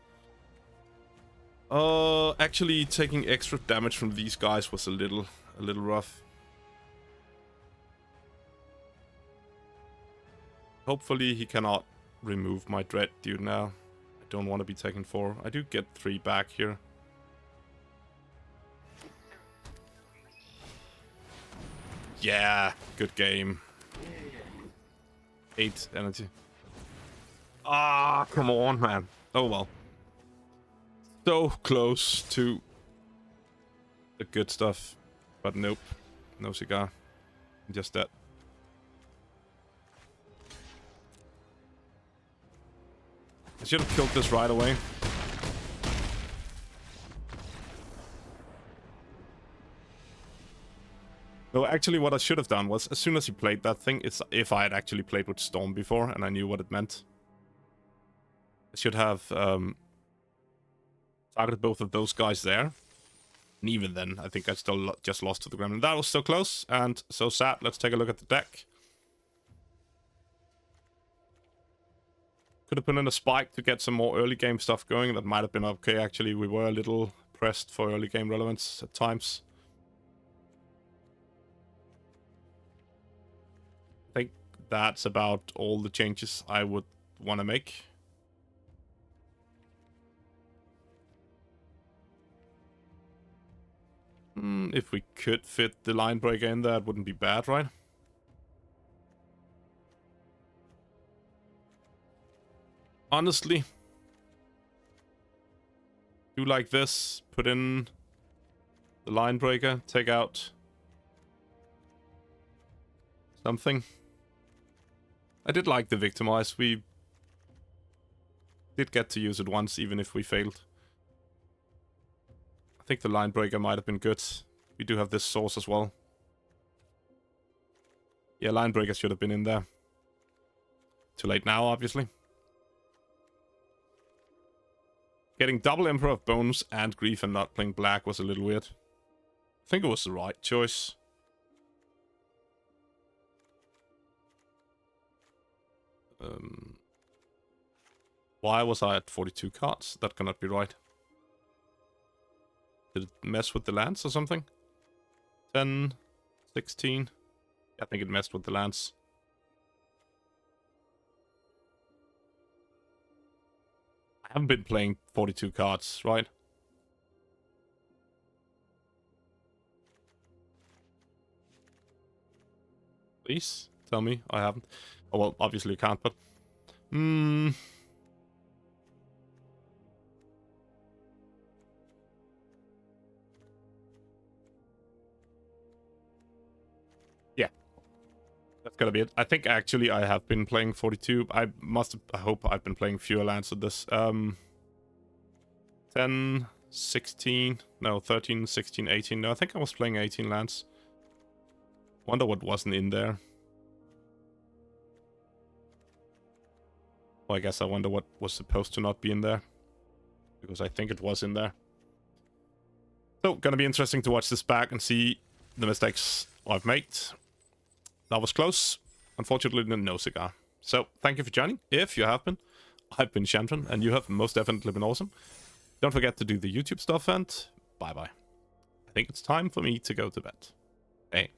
Actually taking extra damage from these guys was a little rough. Hopefully he cannot remove my Dread Dude now. I don't want to be taking 4. I do get 3 back here. Yeah, good game. 8 energy. Ah, come on, man. Oh well. So close to the good stuff. But nope. No cigar. Just that. I should have killed this right away. No, actually what I should have done was, as soon as he played that thing, it's if I had actually played with Storm before and I knew what it meant. I should have targeted both of those guys there. And even then, I think I still just lost to the Gremlin. That was so close and so sad. Let's take a look at the deck. Could have put in a spike to get some more early game stuff going. That might have been okay, actually. We were a little pressed for early game relevance at times. I think that's about all the changes I would want to make. If we could fit the line breaker in there, it wouldn't be bad, right? Honestly, do like this, put in the line breaker, take out something. I did like the Victimize. We did get to use it once, even if we failed. I think the line breaker might have been good. We do have this source as well. Yeah, line breaker should have been in there. Too late now, obviously. Getting double Emperor of Bones and Grief and not playing black was a little weird. I think it was the right choice. Why was I at 42 cards? That cannot be right. Did it mess with the lands or something? 10, 16. I think it messed with the lands. I haven't been playing 42 cards, right? Please tell me I haven't. Oh, well, obviously you can't, but... Yeah. That's gotta be it. I think actually I have been playing 42. I hope I've been playing fewer lands at this. 10, 16, no, 13, 16, 18. No, I think I was playing 18 lands. Wonder what wasn't in there. Well, I guess I wonder what was supposed to not be in there. Because I think it was in there. So, gonna be interesting to watch this back and see the mistakes I've made. That was close. Unfortunately, no cigar. So, thank you for joining. If you have been, I've been Shandron, and you have most definitely been awesome. Don't forget to do the YouTube stuff, and bye-bye. I think it's time for me to go to bed. Hey.